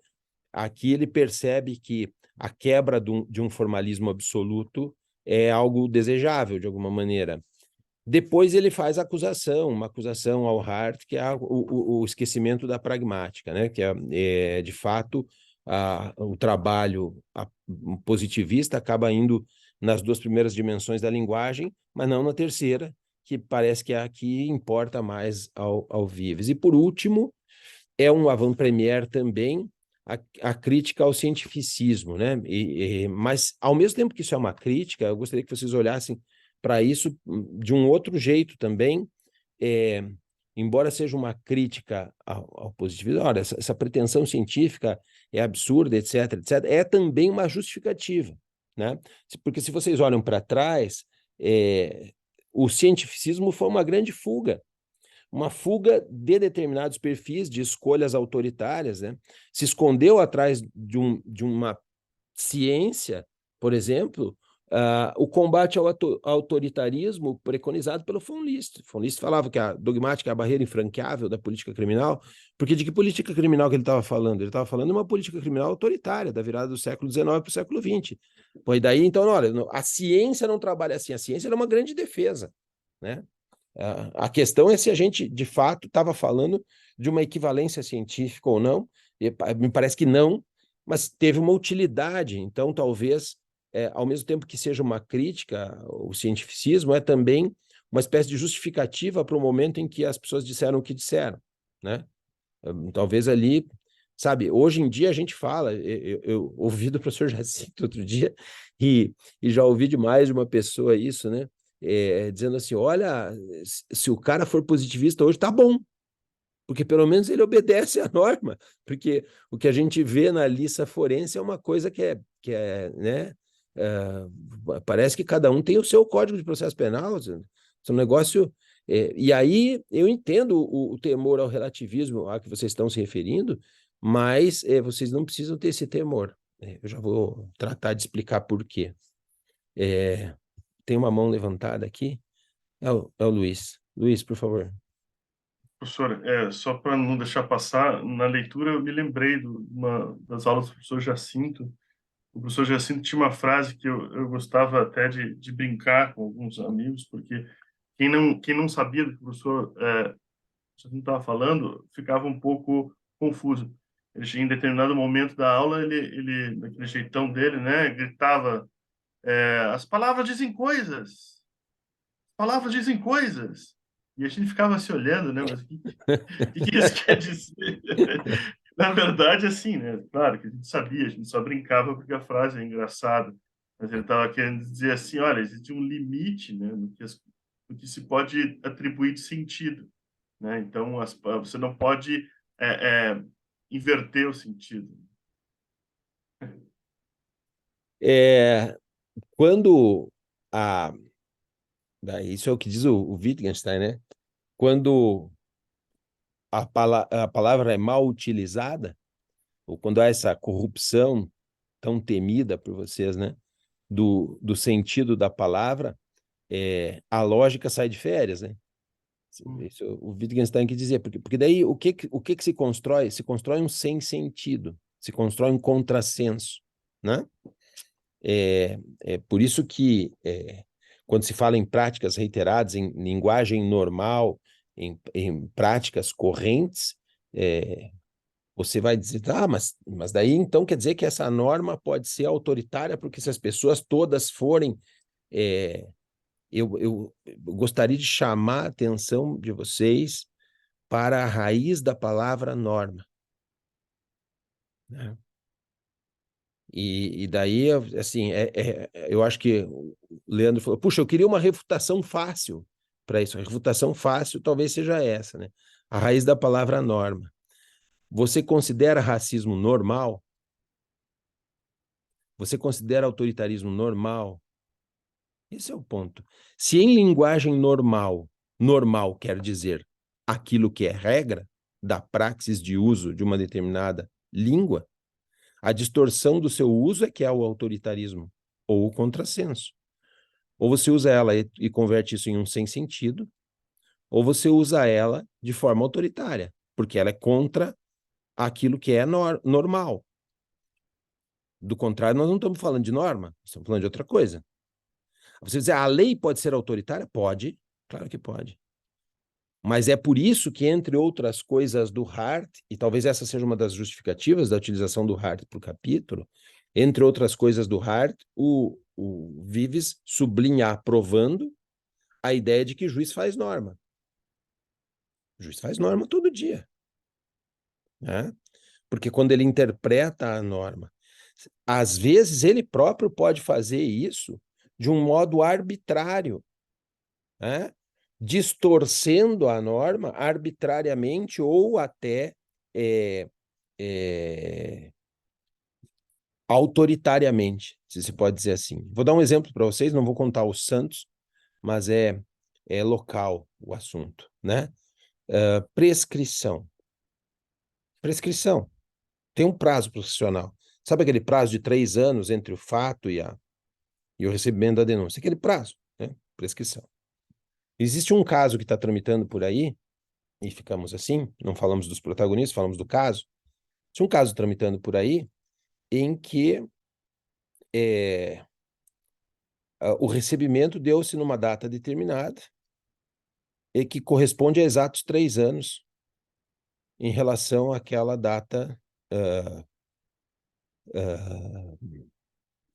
aqui ele percebe que a quebra de um formalismo absoluto é algo desejável, de alguma maneira. Depois ele faz uma acusação ao Hart, que é o esquecimento da pragmática, né? Que é de fato, o trabalho positivista acaba indo nas duas primeiras dimensões da linguagem, mas não na terceira, que parece que é a que importa mais ao Vives. E, por último, é um avant-première também a crítica ao cientificismo, né? Mas, ao mesmo tempo que isso é uma crítica, eu gostaria que vocês olhassem para isso de um outro jeito também, embora seja uma crítica ao positivismo, olha, essa pretensão científica é absurda, etc., etc., é também uma justificativa, né? Porque se vocês olham para trás, o cientificismo foi uma grande fuga de determinados perfis de escolhas autoritárias, né? Se escondeu atrás de uma ciência, por exemplo, o combate ao autoritarismo preconizado pelo von List. Von List falava que a dogmática é a barreira infranqueável da política criminal, porque de que política criminal que ele estava falando? Ele estava falando de uma política criminal autoritária, da virada do século XIX para o século XX. Pois daí, então, olha, a ciência não trabalha assim, a ciência é uma grande defesa, né? A questão é se a gente, de fato, estava falando de uma equivalência científica ou não. Me parece que não, mas teve uma utilidade. Então, talvez, ao mesmo tempo que seja uma crítica, o cientificismo é também uma espécie de justificativa para o momento em que as pessoas disseram o que disseram, né? Talvez ali, sabe, hoje em dia a gente fala, eu ouvi do professor Jacinto outro dia, e já ouvi demais de uma pessoa isso, né? Dizendo assim, olha, se o cara for positivista hoje, tá bom, porque pelo menos ele obedece à norma, porque o que a gente vê na lista forense é uma coisa que é né, parece que cada um tem o seu código de processo penal, é um negócio, e aí eu entendo o temor ao relativismo a que vocês estão se referindo, mas vocês não precisam ter esse temor, eu já vou tratar de explicar por quê. Tem uma mão levantada aqui. É o Luiz. Luiz, por favor. Professor, só para não deixar passar, na leitura eu me lembrei uma das aulas do professor Jacinto. O professor Jacinto tinha uma frase que eu gostava até de brincar com alguns amigos, porque quem não sabia do que o professor Jacinto estava falando ficava um pouco confuso. Em determinado momento da aula, ele naquele jeitão dele, né, gritava: as palavras dizem coisas, palavras dizem coisas. E a gente ficava se olhando, né? Mas o que isso quer dizer? Na verdade, assim, né? Claro que a gente sabia, a gente só brincava porque a frase é engraçada. Mas ele estava querendo dizer assim, olha, existe um limite, né? No que se pode atribuir de sentido, né? Então, você não pode inverter o sentido. Quando isso é o que diz o Wittgenstein, né? Quando a palavra é mal utilizada, ou quando há essa corrupção tão temida por vocês, né? Do sentido da palavra, a lógica sai de férias, né? Isso, o Wittgenstein que dizia, porque daí o que se constrói? Se constrói um sem sentido, se constrói um contrassenso, né? É por isso que quando se fala em práticas reiteradas, em linguagem normal, em práticas correntes, você vai dizer, mas daí então quer dizer que essa norma pode ser autoritária, porque se as pessoas todas forem. Eu gostaria de chamar a atenção de vocês para a raiz da palavra norma, né? E daí, assim, eu acho que o Leandro falou, puxa, eu queria uma refutação fácil para isso. A refutação fácil talvez seja essa, né? A raiz da palavra norma. Você considera racismo normal? Você considera autoritarismo normal? Esse é o ponto. Se em linguagem normal, normal quer dizer aquilo que é regra da praxis de uso de uma determinada língua, a distorção do seu uso é que é o autoritarismo ou o contrassenso. Ou você usa ela e converte isso em um sem sentido, ou você usa ela de forma autoritária, porque ela é contra aquilo que é normal. Do contrário, nós não estamos falando de norma, estamos falando de outra coisa. Você dizer, a lei pode ser autoritária? Pode, claro que pode. Mas é por isso que, entre outras coisas do Hart, e talvez essa seja uma das justificativas da utilização do Hart para o capítulo, entre outras coisas do Hart, o Vives sublinha aprovando a ideia de que o juiz faz norma. O juiz faz norma todo dia, né? Porque quando ele interpreta a norma, às vezes ele próprio pode fazer isso de um modo arbitrário, né? Distorcendo a norma arbitrariamente ou até autoritariamente, se se pode dizer assim. Vou dar um exemplo para vocês, não vou contar os santos, mas é local o assunto, né? Prescrição. Prescrição. Tem um prazo processual. Sabe aquele prazo de 3 anos entre o fato e o recebimento da denúncia? Aquele prazo, né? Prescrição. Existe um caso que está tramitando por aí, e ficamos assim, não falamos dos protagonistas, falamos do caso. Tinha um caso tramitando por aí em que o recebimento deu-se numa data determinada e que corresponde a exatos 3 anos em relação àquela data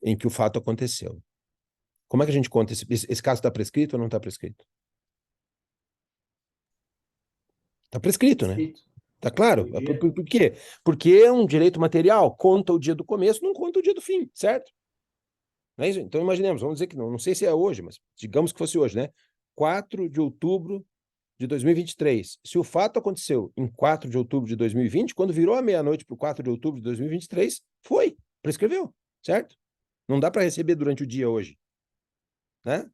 em que o fato aconteceu. Como é que a gente conta? Esse caso está prescrito ou não está prescrito? Está prescrito, né? Tá claro? Por quê? Porque é um direito material, conta o dia do começo, não conta o dia do fim, certo? Não é isso? Então imaginemos, vamos dizer que não sei se é hoje, mas digamos que fosse hoje, né? 4 de outubro de 2023. Se o fato aconteceu em 4 de outubro de 2020, quando virou a meia-noite para o 4 de outubro de 2023, prescreveu, certo? Não dá para receber durante o dia hoje, né?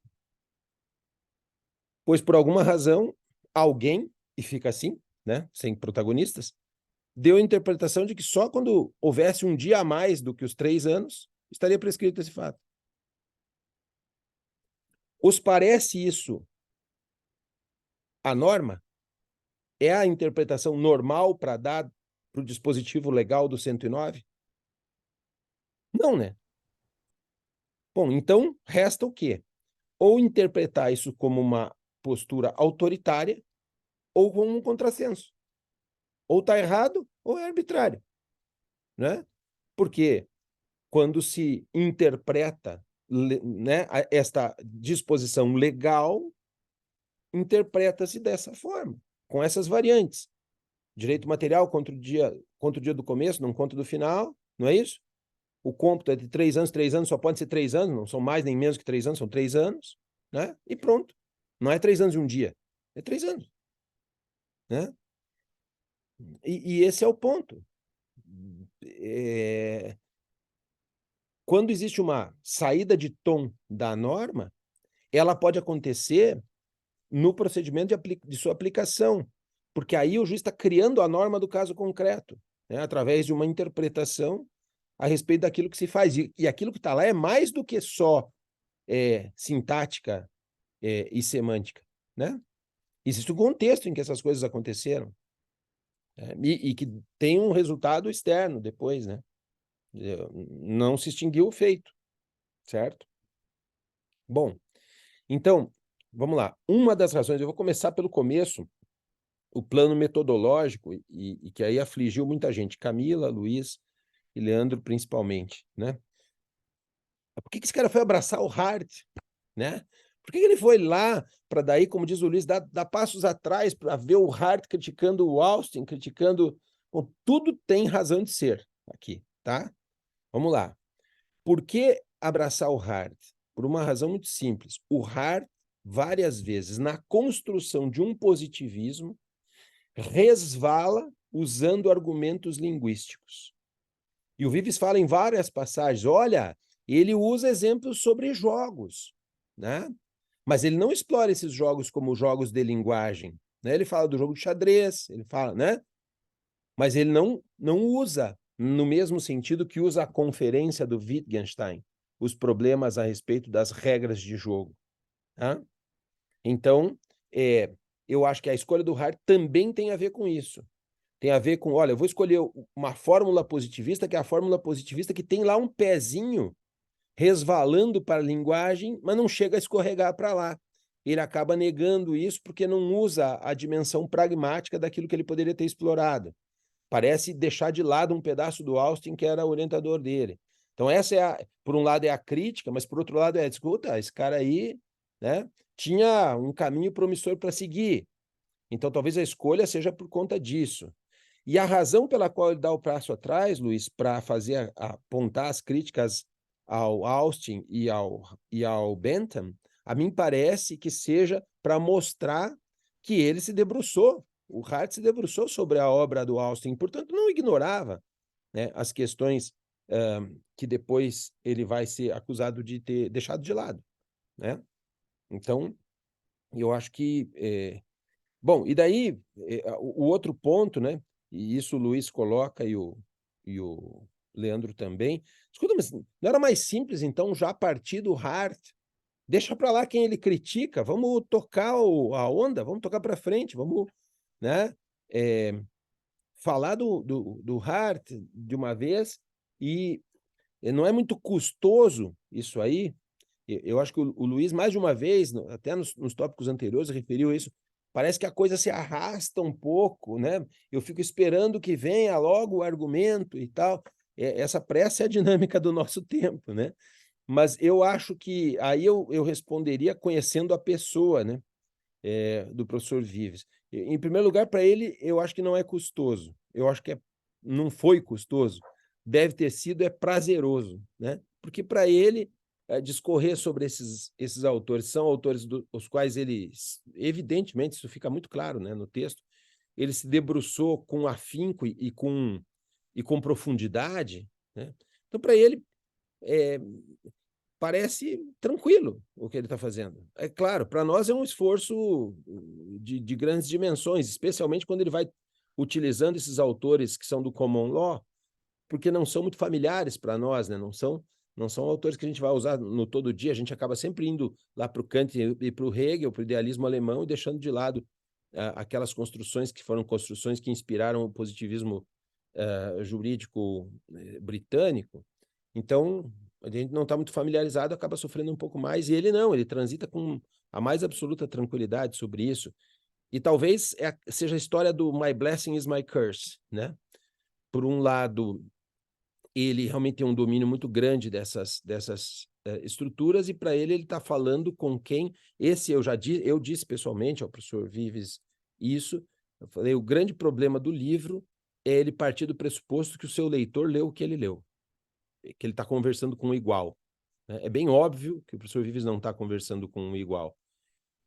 Pois por alguma razão, alguém, e fica assim, né, sem protagonistas, deu a interpretação de que só quando houvesse um dia a mais do que os 3 anos, estaria prescrito esse fato. Os parece isso a norma? é a interpretação normal para dar para o dispositivo legal do 109? Não, né? Bom, então resta o quê? Ou interpretar isso como uma postura autoritária ou como um contrassenso. Ou está errado ou é arbitrário, né? Porque quando se interpreta, né, esta disposição legal, interpreta-se dessa forma, com essas variantes. Direito material contra o dia do começo, não contra o do final, não é isso? O cômputo é de 3 anos só pode ser 3 anos, não são mais nem menos que 3 anos, são 3 anos, né? E pronto. Não é 3 anos e um dia, é 3 anos, né? E esse é o ponto. Quando existe uma saída de tom da norma, ela pode acontecer no procedimento de sua aplicação, porque aí o juiz está criando a norma do caso concreto, né, através de uma interpretação a respeito daquilo que se faz. E aquilo que está lá é mais do que só sintática e semântica, né? Existe um contexto em que essas coisas aconteceram, e que tem um resultado externo depois, né? Não se extinguiu o feito, certo? Bom, então, vamos lá. Uma das razões, eu vou começar pelo começo, o plano metodológico, e que aí afligiu muita gente, Camila, Luiz e Leandro principalmente, né? Por que esse cara foi abraçar o Hart, né? Por que ele foi lá para daí, como diz o Luiz, dar passos atrás para ver o Hart criticando o Austin, criticando... Bom, tudo tem razão de ser aqui, tá? Vamos lá. Por que abraçar o Hart? Por uma razão muito simples. O Hart, várias vezes, na construção de um positivismo, resvala usando argumentos linguísticos. E o Vives fala em várias passagens, olha, ele usa exemplos sobre jogos, né? Mas ele não explora esses jogos como jogos de linguagem, né? Ele fala do jogo de xadrez, ele fala, né? Mas ele não usa no mesmo sentido que usa a conferência do Wittgenstein, os problemas a respeito das regras de jogo. Tá? Então, eu acho que a escolha do Hart também tem a ver com isso. Tem a ver com, olha, eu vou escolher uma fórmula positivista, que é a fórmula positivista que tem lá um pezinho resvalando para a linguagem, mas não chega a escorregar para lá. Ele acaba negando isso porque não usa a dimensão pragmática daquilo que ele poderia ter explorado. Parece deixar de lado um pedaço do Austin que era orientador dele. Então essa por um lado é a crítica, mas por outro lado escuta, esse cara aí, né, tinha um caminho promissor para seguir. Então talvez a escolha seja por conta disso. E a razão pela qual ele dá o passo atrás, Luiz, para fazer apontar as críticas ao Austin e ao Bentham, a mim parece que seja para mostrar que ele se debruçou, o Hart se debruçou sobre a obra do Austin, portanto não ignorava, né, as questões que depois ele vai ser acusado de ter deixado de lado, né? Então, eu acho que... Bom, e daí, o outro ponto, né? E isso o Luiz coloca e o Leandro também. Escuta, mas não era mais simples, então, já partir do Hart? Deixa para lá quem ele critica, vamos tocar a onda, vamos tocar para frente, vamos, né? Falar do Hart de uma vez, e não é muito custoso isso aí. Eu acho que o Luiz, mais de uma vez, até nos tópicos anteriores, referiu isso. Parece que a coisa se arrasta um pouco, né? Eu fico esperando que venha logo o argumento e tal. Essa pressa é a dinâmica do nosso tempo, né? Mas eu acho que aí eu responderia conhecendo a pessoa, né? Do professor Vives. Em primeiro lugar, para ele, eu acho que não é custoso. Eu acho que não foi custoso. Deve ter sido, prazeroso, né? Porque para ele discorrer sobre esses autores, são autores os quais ele, evidentemente, isso fica muito claro, né, no texto, ele se debruçou com afinco e com profundidade, né? Então, para ele, parece tranquilo o que ele está fazendo. É claro, para nós é um esforço de grandes dimensões, especialmente quando ele vai utilizando esses autores que são do common law, porque não são muito familiares para nós, né? Não são autores que a gente vai usar no todo dia, a gente acaba sempre indo lá para o Kant e para o Hegel, para o idealismo alemão, e deixando de lado aquelas construções que foram construções que inspiraram o positivismo jurídico britânico. Então, a gente não está muito familiarizado, acaba sofrendo um pouco mais, e ele não, ele transita com a mais absoluta tranquilidade sobre isso. E talvez seja a história do My Blessing is My Curse, né? Por um lado, ele realmente tem um domínio muito grande dessas estruturas, e para ele está falando com quem, eu disse pessoalmente ao professor Vives isso, eu falei, o grande problema do livro é ele partir do pressuposto que o seu leitor leu o que ele leu, que ele está conversando com um igual, né? É bem óbvio que o professor Vives não está conversando com um igual.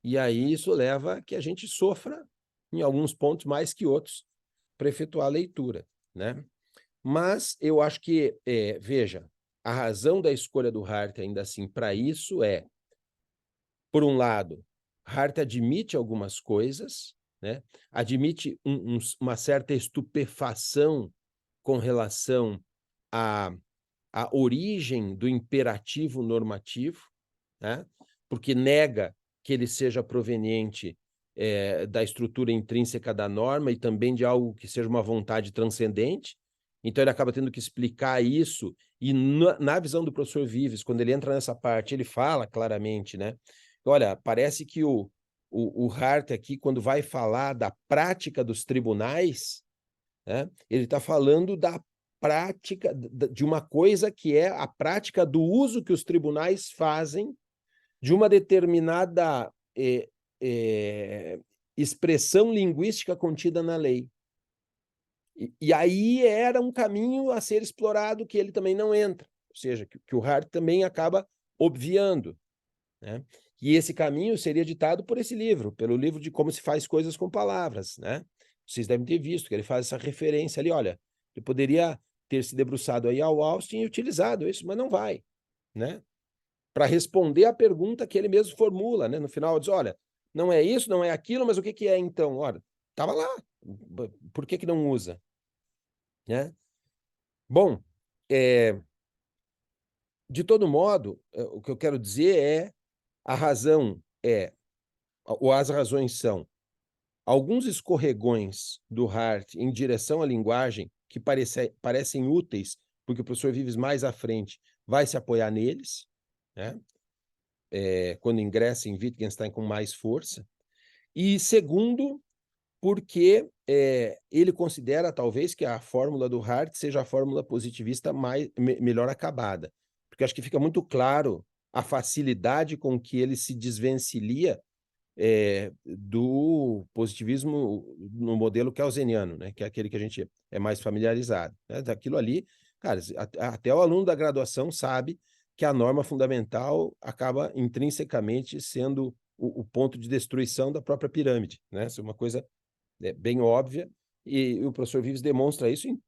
E aí isso leva a que a gente sofra, em alguns pontos mais que outros, para efetuar a leitura, né? Mas eu acho que, veja, a razão da escolha do Hart, ainda assim, para isso por um lado, Hart admite algumas coisas, né? Admite uma certa estupefação com relação à origem do imperativo normativo, né? Porque nega que ele seja proveniente da estrutura intrínseca da norma e também de algo que seja uma vontade transcendente. Então, ele acaba tendo que explicar isso, e na visão do professor Vives, quando ele entra nessa parte, ele fala claramente, né? Olha, parece que o Hart aqui, quando vai falar da prática dos tribunais, né, ele está falando da prática, de uma coisa que é a prática do uso que os tribunais fazem de uma determinada expressão linguística contida na lei. E aí era um caminho a ser explorado que ele também não entra, ou seja, que o Hart também acaba obviando, né? E esse caminho seria ditado por esse livro, pelo livro de Como se faz coisas com palavras, né? Vocês devem ter visto que ele faz essa referência ali, olha, ele poderia ter se debruçado aí ao Austin e utilizado isso, mas não vai, né? Para responder a pergunta que ele mesmo formula, né? No final, diz, olha, não é isso, não é aquilo, mas o que é então? Olha, estava lá, por que não usa? Né? Bom, de todo modo, o que eu quero dizer a razão ou as razões são alguns escorregões do Hart em direção à linguagem que parecem úteis, porque o professor Vives mais à frente vai se apoiar neles, né? Quando ingressa em Wittgenstein com mais força. E segundo, porque ele considera talvez que a fórmula do Hart seja a fórmula positivista melhor acabada, porque acho que fica muito claro a facilidade com que ele se desvencilha do positivismo no modelo kelseniano, né, que é aquele que a gente é mais familiarizado, né? Daquilo ali, cara, até o aluno da graduação sabe que a norma fundamental acaba intrinsecamente sendo o ponto de destruição da própria pirâmide, né? Isso é uma coisa bem óbvia, e o professor Vives demonstra isso em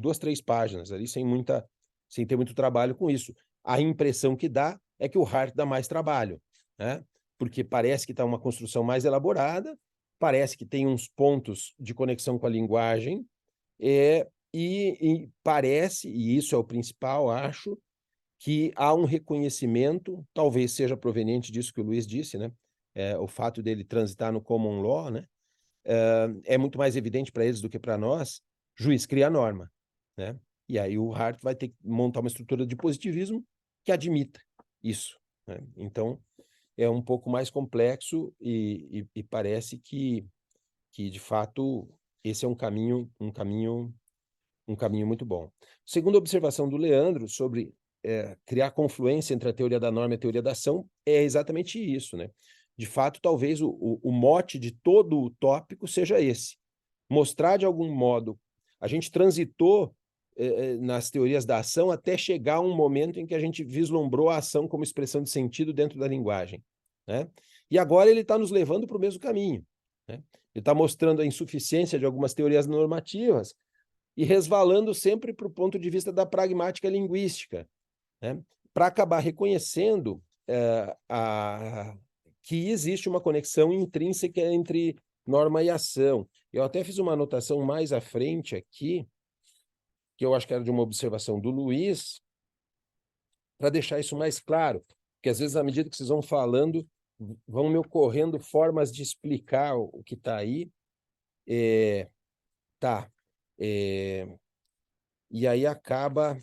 2, 3 páginas, ali sem ter muito trabalho com isso. A impressão que dá é que o Hart dá mais trabalho, né? Porque parece que está uma construção mais elaborada, parece que tem uns pontos de conexão com a linguagem, e parece, e isso é o principal, acho, que há um reconhecimento, talvez seja proveniente disso que o Luiz disse, né? O fato dele transitar no common law, né? É muito mais evidente para eles do que para nós, juiz cria a norma, né? E aí o Hart vai ter que montar uma estrutura de positivismo que admita isso, né? Então, é um pouco mais complexo e parece que, de fato, esse é um caminho muito bom. Segunda observação do Leandro sobre criar confluência entre a teoria da norma e a teoria da ação é exatamente isso, né? De fato, talvez o mote de todo o tópico seja esse. Mostrar, de algum modo, a gente transitou nas teorias da ação até chegar a um momento em que a gente vislumbrou a ação como expressão de sentido dentro da linguagem, né? E agora ele está nos levando para o mesmo caminho, né? Ele está mostrando a insuficiência de algumas teorias normativas e resvalando sempre para o ponto de vista da pragmática linguística, né? Para acabar reconhecendo que existe uma conexão intrínseca entre norma e ação. Eu até fiz uma anotação mais à frente aqui, que eu acho que era de uma observação do Luiz, para deixar isso mais claro, porque às vezes, à medida que vocês vão falando, vão me ocorrendo formas de explicar o que está aí. Tá. E aí acaba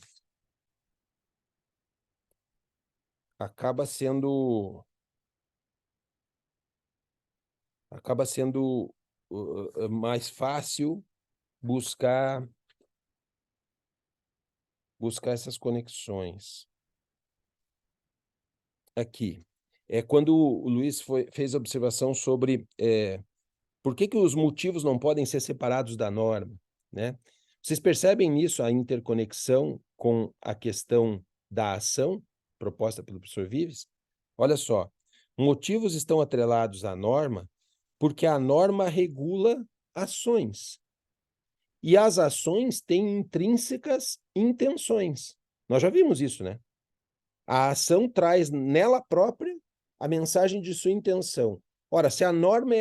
sendo mais fácil buscar essas conexões. Aqui. Quando o Luiz fez a observação sobre por que os motivos não podem ser separados da norma, né? Vocês percebem nisso a interconexão com a questão da ação proposta pelo professor Vives? Olha só, motivos estão atrelados à norma porque a norma regula ações. E as ações têm intrínsecas intenções. Nós já vimos isso, né? A ação traz nela própria a mensagem de sua intenção. Ora, se a norma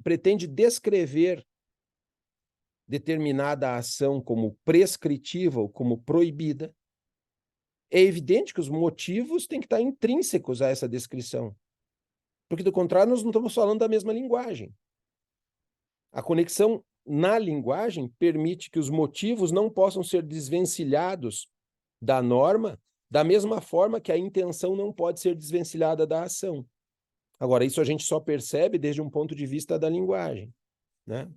pretende descrever determinada ação como prescritiva ou como proibida, é evidente que os motivos têm que estar intrínsecos a essa descrição. Porque, do contrário, nós não estamos falando da mesma linguagem. A conexão na linguagem permite que os motivos não possam ser desvencilhados da norma, da mesma forma que a intenção não pode ser desvencilhada da ação. Agora, isso a gente só percebe desde um ponto de vista da linguagem, né?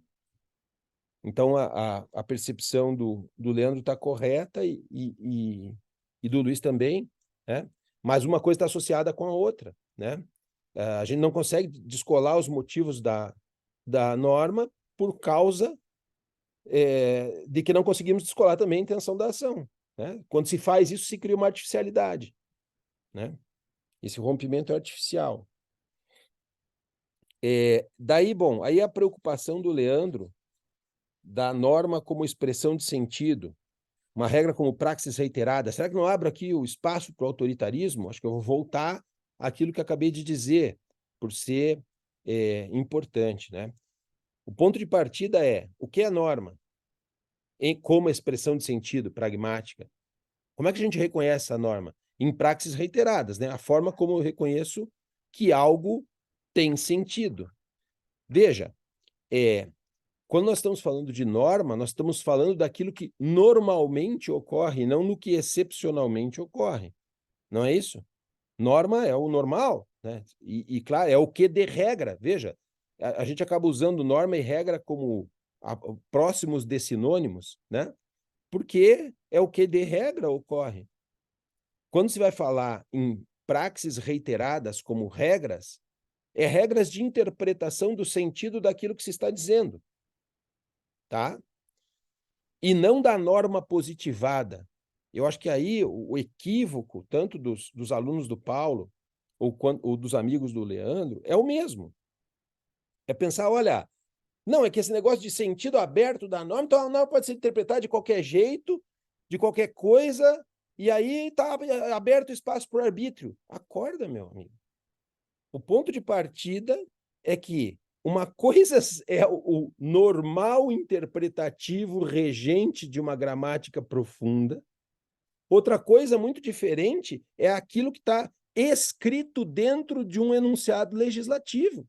Então, a percepção do Leandro está correta e do Luiz também, né? Mas uma coisa está associada com a outra, né? A gente não consegue descolar os motivos da norma por causa de que não conseguimos descolar também a intenção da ação, né? Quando se faz isso, se cria uma artificialidade, né? Esse rompimento é artificial. Daí, bom, aí a preocupação do Leandro da norma como expressão de sentido, uma regra como praxis reiterada. Será que não abro aqui o espaço para o autoritarismo? Acho que eu vou voltar àquilo que acabei de dizer, por ser importante, né? O ponto de partida é o que é norma como expressão de sentido pragmática. Como é que a gente reconhece a norma? Em praxis reiteradas, né? A forma como eu reconheço que algo tem sentido. Veja, quando nós estamos falando de norma, nós estamos falando daquilo que normalmente ocorre, não no que excepcionalmente ocorre. Não é isso? Norma é o normal, né? E claro, é o que de regra. Veja, a gente acaba usando norma e regra como próximos de sinônimos, né? Porque é o que de regra ocorre. Quando se vai falar em praxis reiteradas como regras, é regras de interpretação do sentido daquilo que se está dizendo. Tá? E não da norma positivada. Eu acho que aí o equívoco, tanto dos alunos do Paulo ou dos amigos do Leandro, é o mesmo. É pensar, olha, não, é que esse negócio de sentido aberto da norma, então a norma pode ser interpretada de qualquer jeito, de qualquer coisa, e aí está aberto espaço para o arbítrio. Acorda, meu amigo. O ponto de partida é que uma coisa é o normal interpretativo regente de uma gramática profunda, outra coisa muito diferente é aquilo que está escrito dentro de um enunciado legislativo.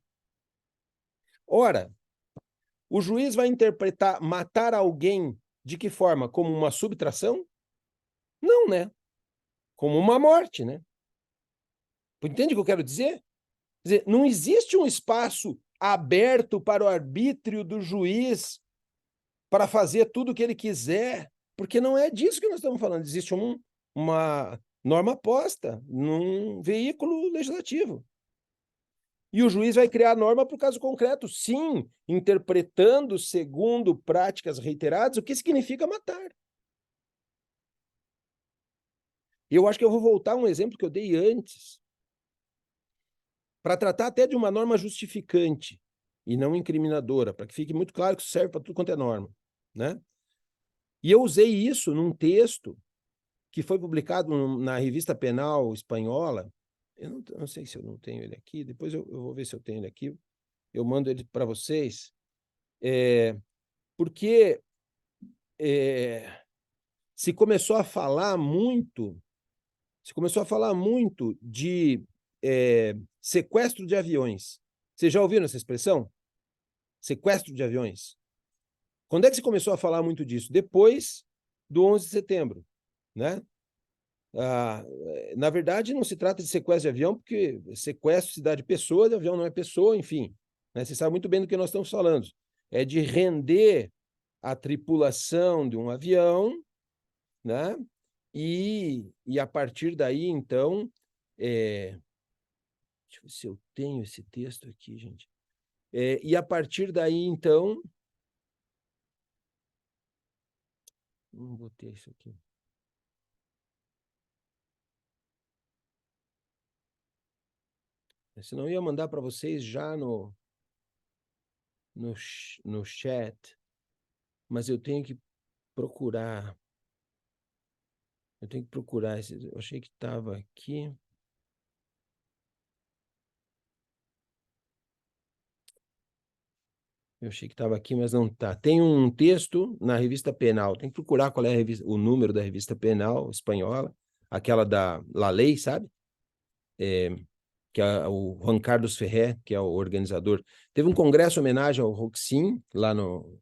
Ora, o juiz vai interpretar matar alguém de que forma? Como uma subtração? Não, né? Como uma morte, né? Entende o que eu quero dizer? Quer dizer, não existe um espaço aberto para o arbítrio do juiz para fazer tudo o que ele quiser, porque não é disso que nós estamos falando. Existe uma norma posta num veículo legislativo. E o juiz vai criar a norma para o caso concreto, sim, interpretando segundo práticas reiteradas o que significa matar. Eu acho que eu vou voltar a um exemplo que eu dei antes, para tratar até de uma norma justificante e não incriminadora, para que fique muito claro que isso serve para tudo quanto é norma, né? E eu usei isso num texto que foi publicado na Revista Penal Espanhola. Eu não sei se eu não tenho ele aqui, depois eu vou ver se eu tenho ele aqui, eu mando ele para vocês, porque se começou a falar muito de sequestro de aviões. Vocês já ouviram essa expressão? Sequestro de aviões. Quando é que se começou a falar muito disso? Depois do 11 de setembro, né? Na verdade, não se trata de sequestro de avião, porque sequestro se dá de pessoa, de avião não é pessoa, enfim. Né? Você sabe muito bem do que nós estamos falando. É de render a tripulação de um avião, né? E a partir daí, então, deixa eu ver se eu tenho esse texto aqui, gente. E a partir daí, então, não vou ter isso aqui. Senão eu ia mandar para vocês já no chat, mas eu tenho que procurar. Eu tenho que procurar. Eu achei que estava aqui. Eu achei que estava aqui, mas não está. Tem um texto na Revista Penal. Tem que procurar qual é o número da Revista Penal espanhola, aquela da La Ley, sabe? Que é o Juan Carlos Ferrer, que é o organizador. Teve um congresso em homenagem ao Roxin, lá no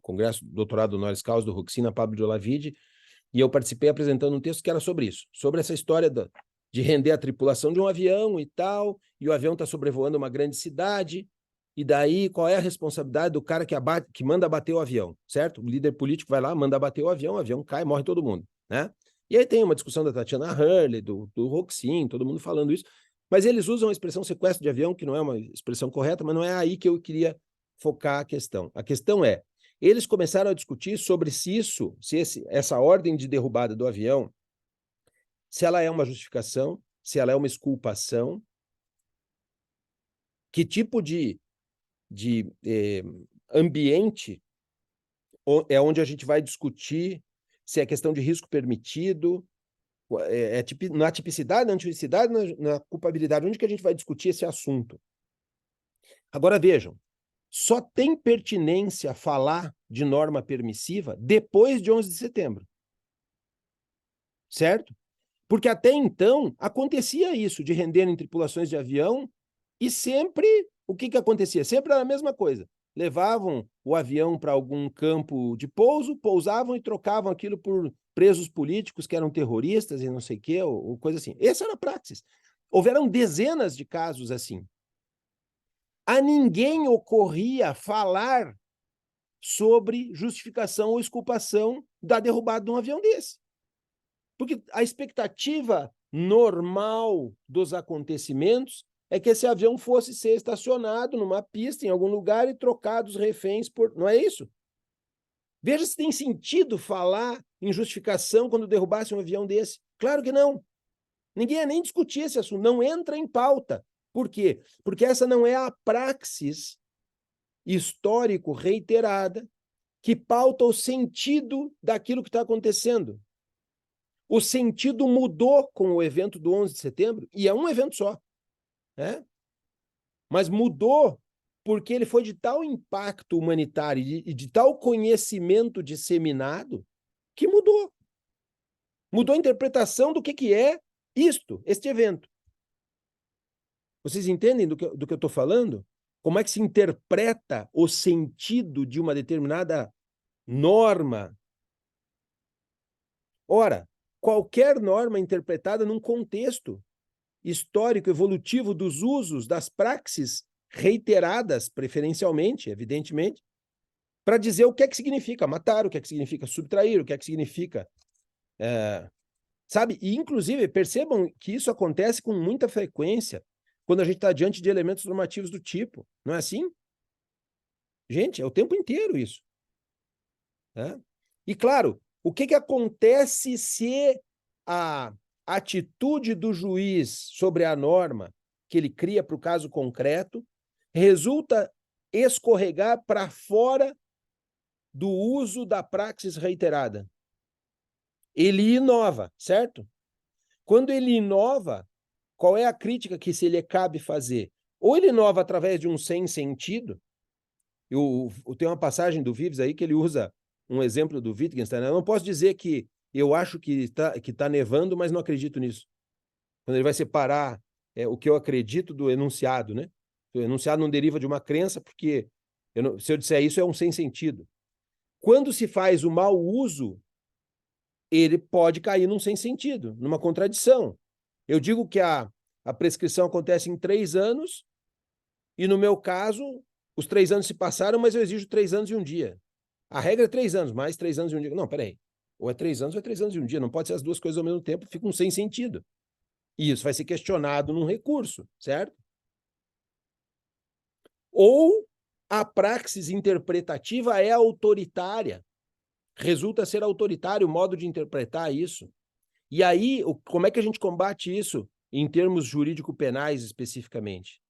Congresso Doutorado Honoris Causa do Roxin, na Pablo de Olavide, e eu participei apresentando um texto que era sobre isso, sobre essa história de render a tripulação de um avião e tal, e o avião está sobrevoando uma grande cidade, e daí qual é a responsabilidade do cara que manda abater o avião, certo? O líder político vai lá, manda abater o avião cai, morre todo mundo, né? E aí tem uma discussão da Tatiana Hurley, do Roxin, todo mundo falando isso, mas eles usam a expressão sequestro de avião, que não é uma expressão correta, mas não é aí que eu queria focar a questão. A questão é, eles começaram a discutir sobre se essa ordem de derrubada do avião, se ela é uma justificação, se ela é uma exculpação, que tipo de ambiente é onde a gente vai discutir se é questão de risco permitido, na tipicidade, na antipicidade, na culpabilidade, onde que a gente vai discutir esse assunto. Agora vejam, só tem pertinência falar de norma permissiva depois de 11 de setembro. Certo? Porque até então acontecia isso, de render em tripulações de avião, e sempre, o que acontecia? Sempre era a mesma coisa. Levavam o avião para algum campo de pouso, pousavam e trocavam aquilo por presos políticos que eram terroristas e não sei o quê, ou coisa assim. Essa era a praxis. Houveram dezenas de casos assim. A ninguém ocorria falar sobre justificação ou exculpação da derrubada de um avião desse. Porque a expectativa normal dos acontecimentos é que esse avião fosse ser estacionado numa pista, em algum lugar, e trocado os reféns por... Não é isso? Veja se tem sentido falar em justificação quando derrubasse um avião desse. Claro que não. Ninguém ia nem discutir esse assunto, não entra em pauta. Por quê? Porque essa não é a praxis histórico reiterada que pauta o sentido daquilo que está acontecendo. O sentido mudou com o evento do 11 de setembro, e é um evento só, né? Mas mudou porque ele foi de tal impacto humanitário e de tal conhecimento disseminado que mudou. Mudou a interpretação do que é este evento. Vocês entendem do que eu estou falando? Como é que se interpreta o sentido de uma determinada norma? Ora, qualquer norma interpretada num contexto histórico, evolutivo dos usos, das praxis reiteradas, preferencialmente, evidentemente, para dizer o que é que significa matar, o que é que significa subtrair, o que é que significa... sabe? E, inclusive, percebam que isso acontece com muita frequência quando a gente está diante de elementos normativos do tipo. Não é assim? Gente, é o tempo inteiro isso. Né? E, claro, o que acontece se a atitude do juiz sobre a norma que ele cria para o caso concreto resulta escorregar para fora do uso da praxis reiterada? Ele inova, certo? Quando ele inova, qual é a crítica que se lhe cabe fazer? Ou ele inova através de um sem sentido. Eu tenho uma passagem do Vives aí que ele usa um exemplo do Wittgenstein. Eu não posso dizer que eu acho que tá nevando, mas não acredito nisso. Quando ele vai separar o que eu acredito do enunciado, né? O enunciado não deriva de uma crença, porque se eu disser isso, é um sem sentido. Quando se faz o mau uso, ele pode cair num sem sentido, numa contradição. Eu digo que a prescrição acontece em 3 anos, e no meu caso, os 3 anos se passaram, mas eu exijo 3 anos e 1 dia. A regra é 3 anos, mais 3 anos e 1 dia. Não, peraí. Ou é 3 anos ou é 3 anos e 1 dia. Não pode ser as duas coisas ao mesmo tempo, fica um sem sentido. E isso vai ser questionado num recurso, certo? Ou a praxis interpretativa é autoritária. Resulta ser autoritário o modo de interpretar isso. E aí, como é que a gente combate isso em termos jurídico-penais especificamente?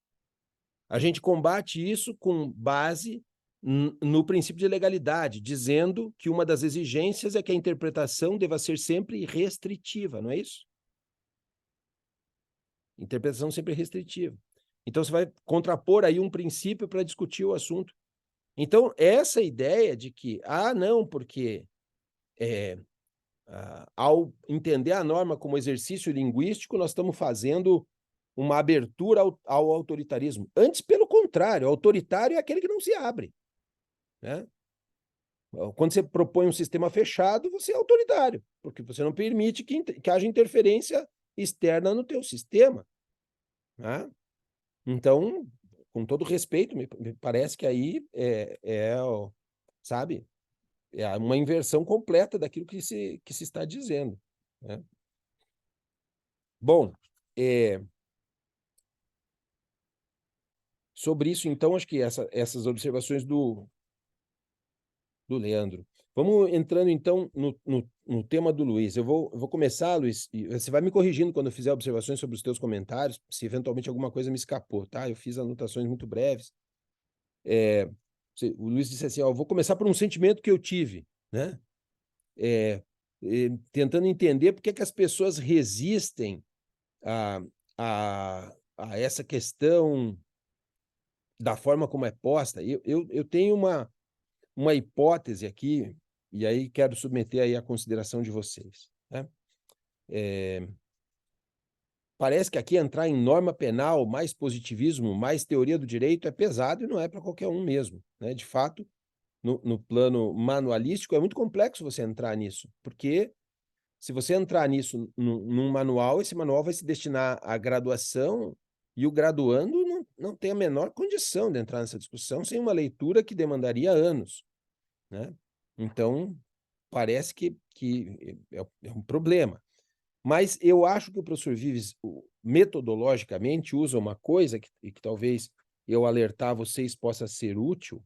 A gente combate isso com base no princípio de legalidade, dizendo que uma das exigências é que a interpretação deva ser sempre restritiva, não é isso? Interpretação sempre restritiva. Então, você vai contrapor aí um princípio para discutir o assunto. Então, essa ideia de que, não, porque ao entender a norma como exercício linguístico, nós estamos fazendo uma abertura ao autoritarismo. Antes, pelo contrário, autoritário é aquele que não se abre, né? Quando você propõe um sistema fechado, você é autoritário, porque você não permite que haja interferência externa no teu sistema, né? Então, com todo respeito, me parece que aí sabe, é uma inversão completa daquilo que se está dizendo, né? Bom, sobre isso, então, acho que essas observações do Leandro. Vamos entrando, então, no tema do Luiz. Eu vou começar, Luiz, e você vai me corrigindo quando eu fizer observações sobre os teus comentários, se eventualmente alguma coisa me escapou, tá? Eu fiz anotações muito breves. O Luiz disse assim, eu vou começar por um sentimento que eu tive, né? Tentando entender por que as pessoas resistem a essa questão da forma como é posta. Eu tenho uma hipótese aqui, e aí quero submeter aí a consideração de vocês, né? Parece que aqui entrar em norma penal, mais positivismo, mais teoria do direito é pesado e não é para qualquer um mesmo, né? De fato, no plano manualístico, é muito complexo você entrar nisso, porque se você entrar nisso num manual, esse manual vai se destinar à graduação e o graduando não tem a menor condição de entrar nessa discussão sem uma leitura que demandaria anos, né? Então, parece que é um problema. Mas eu acho que o professor Vives, metodologicamente, usa uma coisa que talvez eu alertar vocês possa ser útil,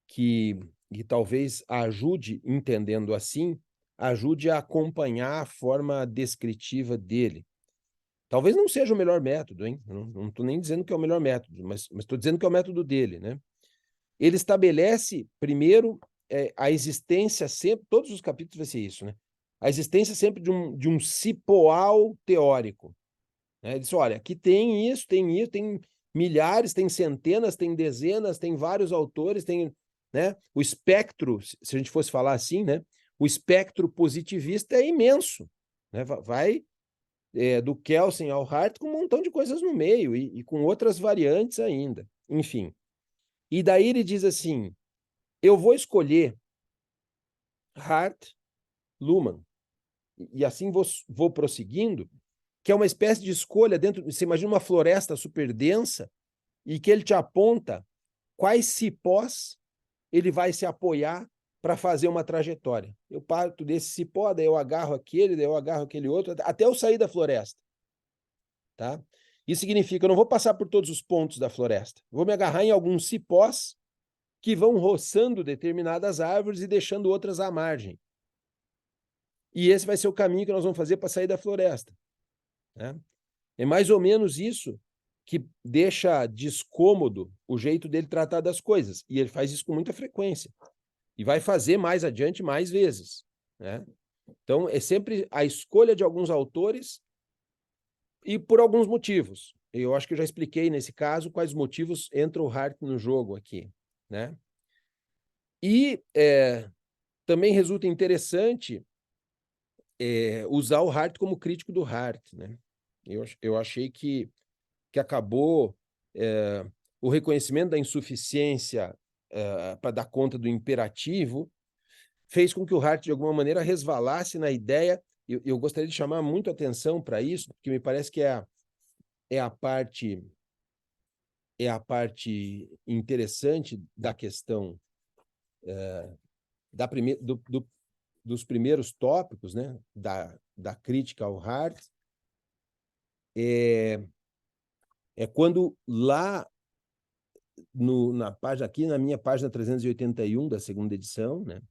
que talvez ajude, entendendo assim, ajude a acompanhar a forma descritiva dele. Talvez não seja o melhor método, hein? Não estou nem dizendo que é o melhor método, mas estou dizendo que é o método dele, né? Ele estabelece, primeiro, a existência sempre, todos os capítulos vai ser isso, né? A existência sempre de um cipoal teórico, né? Ele diz, olha, aqui tem isso, tem milhares, tem centenas, tem dezenas, tem vários autores, tem, né? O espectro, se a gente fosse falar assim, né? O espectro positivista é imenso, né? Vai do Kelsen ao Hart com um montão de coisas no meio e com outras variantes ainda, enfim. E daí ele diz assim, eu vou escolher Hart, Luhmann, e assim vou prosseguindo, que é uma espécie de escolha dentro, você imagina uma floresta super densa, e que ele te aponta quais cipós ele vai se apoiar para fazer uma trajetória. Eu parto desse cipó, daí eu agarro aquele, daí eu agarro aquele outro, até eu sair da floresta. Tá? Isso significa que eu não vou passar por todos os pontos da floresta. Eu vou me agarrar em alguns cipós que vão roçando determinadas árvores e deixando outras à margem. E esse vai ser o caminho que nós vamos fazer para sair da floresta, né? É mais ou menos isso que deixa descômodo o jeito dele tratar das coisas. E ele faz isso com muita frequência. E vai fazer mais adiante mais vezes, né? Então, é sempre a escolha de alguns autores e por alguns motivos. Eu acho que eu já expliquei nesse caso quais motivos entra o Hart no jogo aqui, né? E também resulta interessante usar o Hart como crítico do Hart, né? Eu achei que que acabou o reconhecimento da insuficiência para dar conta do imperativo, fez com que o Hart, de alguma maneira, resvalasse na ideia. Eu gostaria de chamar muito atenção para isso, porque me parece que é a parte interessante da questão dos primeiros tópicos, né, da crítica ao Hart, é quando lá na página, aqui na minha página 381 da segunda edição, né,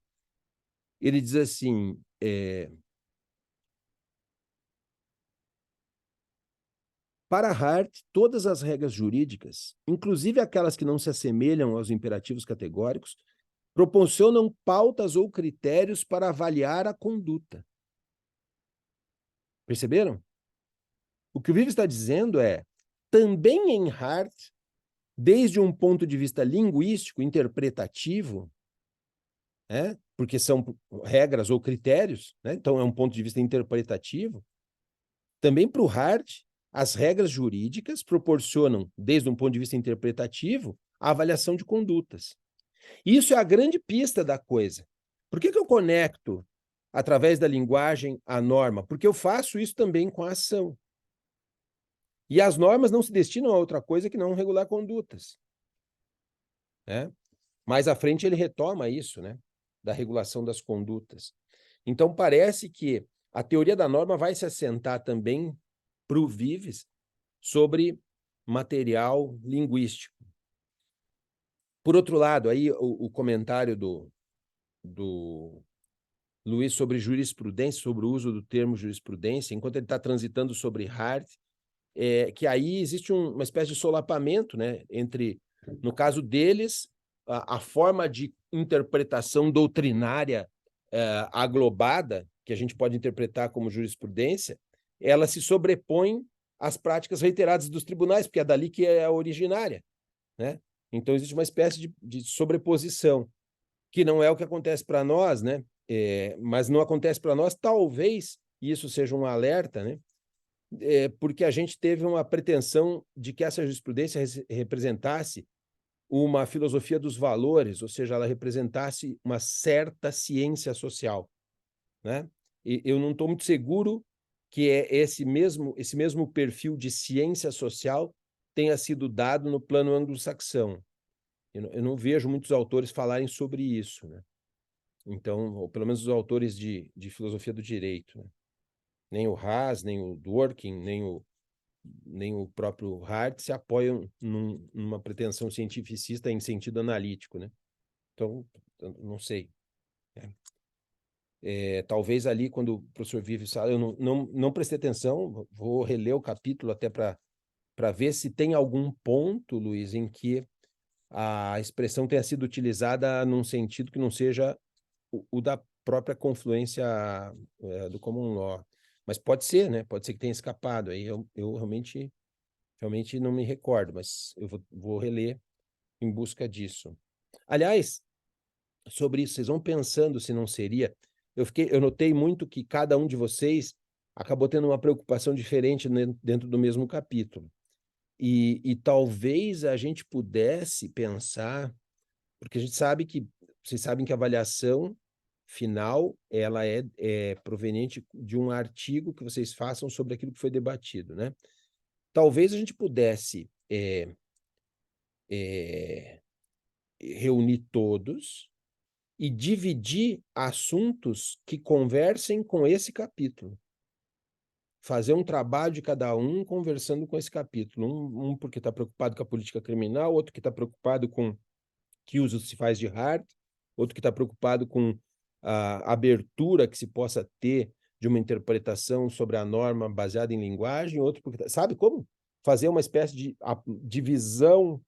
ele diz assim, para Hart, todas as regras jurídicas, inclusive aquelas que não se assemelham aos imperativos categóricos, proporcionam pautas ou critérios para avaliar a conduta. Perceberam? O que o Vives está dizendo também em Hart, desde um ponto de vista linguístico, interpretativo, porque são regras ou critérios, né? Então é um ponto de vista interpretativo, também para o Hart, as regras jurídicas proporcionam, desde um ponto de vista interpretativo, a avaliação de condutas. Isso é a grande pista da coisa. Por que eu conecto, através da linguagem, a norma? Porque eu faço isso também com a ação. E as normas não se destinam a outra coisa que não regular condutas. Mais à frente ele retoma isso, né? Da regulação das condutas. Então parece que a teoria da norma vai se assentar também para o Vives sobre material linguístico. Por outro lado, aí o comentário do Luiz sobre jurisprudência, sobre o uso do termo jurisprudência, enquanto ele está transitando sobre Hart, que aí existe uma espécie de solapamento, né, entre, no caso deles, a forma de interpretação doutrinária aglobada, que a gente pode interpretar como jurisprudência, ela se sobrepõe às práticas reiteradas dos tribunais, porque é dali que é a originária, né? Então existe uma espécie de sobreposição, que não é o que acontece para nós, né? Mas não acontece para nós, talvez isso seja um alerta, né? Porque a gente teve uma pretensão de que essa jurisprudência representasse uma filosofia dos valores, ou seja, ela representasse uma certa ciência social, né? E eu não estou muito seguro que esse mesmo perfil de ciência social tenha sido dado no plano anglo-saxão. Eu não vejo muitos autores falarem sobre isso, né? Então, ou pelo menos os autores de filosofia do direito, né? Nem o Haas, nem o Dworkin, nem o próprio Hart se apoiam numa pretensão cientificista em sentido analítico, né? Então, não sei. Talvez ali, quando o professor Vives fala, eu não prestei atenção, vou reler o capítulo até para ver se tem algum ponto, Luiz, em que a expressão tenha sido utilizada num sentido que não seja o da própria confluência do common law. Mas pode ser, né? Pode ser que tenha escapado. Aí eu realmente não me recordo, mas eu vou reler em busca disso. Aliás, sobre isso, vocês vão pensando se não seria... Eu notei muito que cada um de vocês acabou tendo uma preocupação diferente dentro do mesmo capítulo. E talvez a gente pudesse pensar, porque a gente sabe que, vocês sabem que a avaliação final, ela é proveniente de um artigo que vocês façam sobre aquilo que foi debatido, né? Talvez a gente pudesse reunir todos e dividir assuntos que conversem com esse capítulo. Fazer um trabalho de cada um conversando com esse capítulo. Um porque está preocupado com a política criminal, outro que está preocupado com que uso se faz de Hart, outro que está preocupado com a abertura que se possa ter de uma interpretação sobre a norma baseada em linguagem, outro porque... Sabe como? Fazer uma espécie de divisão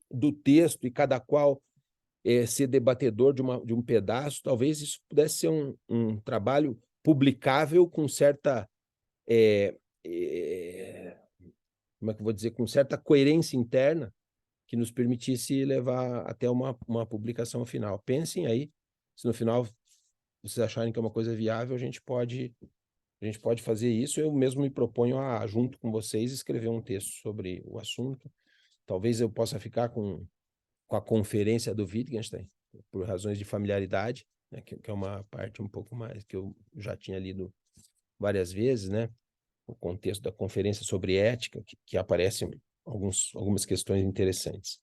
do texto e cada qual ser debatedor de um pedaço, talvez isso pudesse ser um trabalho publicável com certa... como é que eu vou dizer? Com certa coerência interna, que nos permitisse levar até uma publicação final. Pensem aí, se no final vocês acharem que é uma coisa viável, a gente pode A gente pode fazer isso. Eu mesmo me proponho a, junto com vocês, escrever um texto sobre o assunto. Talvez eu possa ficar com a conferência do Wittgenstein, por razões de familiaridade, né, que é uma parte um pouco mais que eu já tinha lido várias vezes, né? O contexto da conferência sobre ética, que aparecem algumas questões interessantes.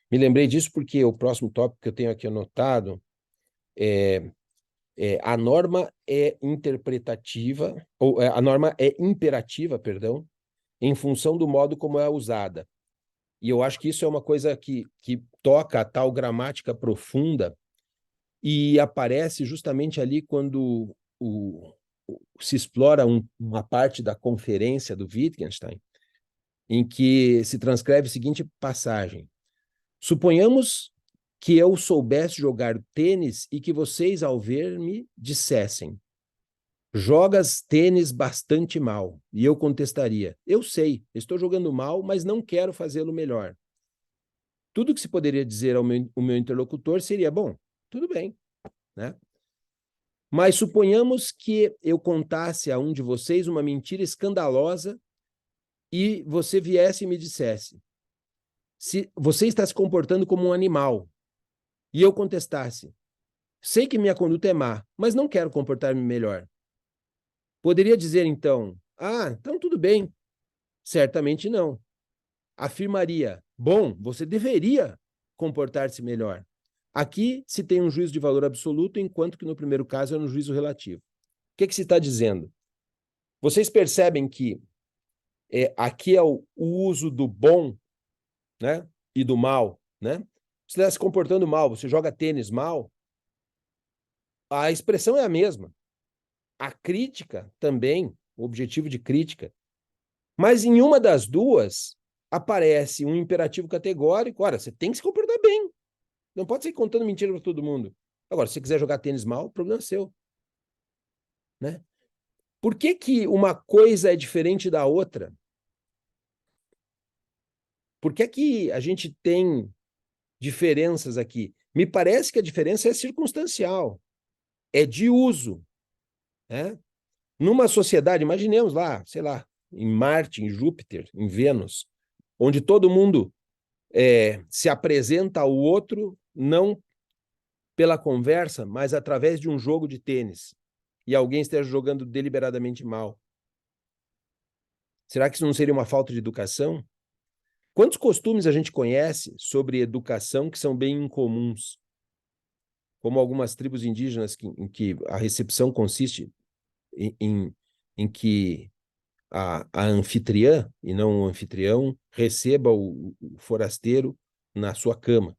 Me lembrei disso porque o próximo tópico que eu tenho aqui anotado a norma é interpretativa, ou a norma é imperativa, perdão, em função do modo como é usada. E eu acho que isso é uma coisa que toca a tal gramática profunda e aparece justamente ali quando se explora uma parte da conferência do Wittgenstein, em que se transcreve a seguinte passagem: suponhamos que eu soubesse jogar tênis e que vocês, ao ver-me, dissessem: jogas tênis bastante mal. E eu contestaria: eu sei, estou jogando mal, mas não quero fazê-lo melhor. Tudo que se poderia dizer ao meu interlocutor seria: bom, tudo bem, né? Mas suponhamos que eu contasse a um de vocês uma mentira escandalosa e você viesse e me dissesse: se você está se comportando como um animal, e eu contestasse: sei que minha conduta é má, mas não quero comportar-me melhor. Poderia dizer então: ah, então tudo bem. Certamente não. Afirmaria: bom, você deveria comportar-se melhor. Aqui se tem um juízo de valor absoluto, enquanto que no primeiro caso é um juízo relativo. O que se está dizendo? Vocês percebem que aqui é o uso do bom, né, e do mal, né? Você está se comportando mal, você joga tênis mal, a expressão é a mesma. A crítica também, o objetivo de crítica. Mas em uma das duas aparece um imperativo categórico: ora, você tem que se comportar bem. Não pode sair contando mentira para todo mundo. Agora, se você quiser jogar tênis mal, o problema é seu. Né? Por que uma coisa é diferente da outra? Por que a gente tem diferenças aqui? Me parece que a diferença é circunstancial, é de uso. Né? Numa sociedade, imaginemos lá, sei lá, em Marte, em Júpiter, em Vênus, onde todo mundo se apresenta ao outro não pela conversa, mas através de um jogo de tênis, e alguém esteja jogando deliberadamente mal. Será que isso não seria uma falta de educação? Quantos costumes a gente conhece sobre educação que são bem incomuns? Como algumas tribos indígenas em que a recepção consiste em que a anfitriã, e não o anfitrião, receba o forasteiro na sua cama,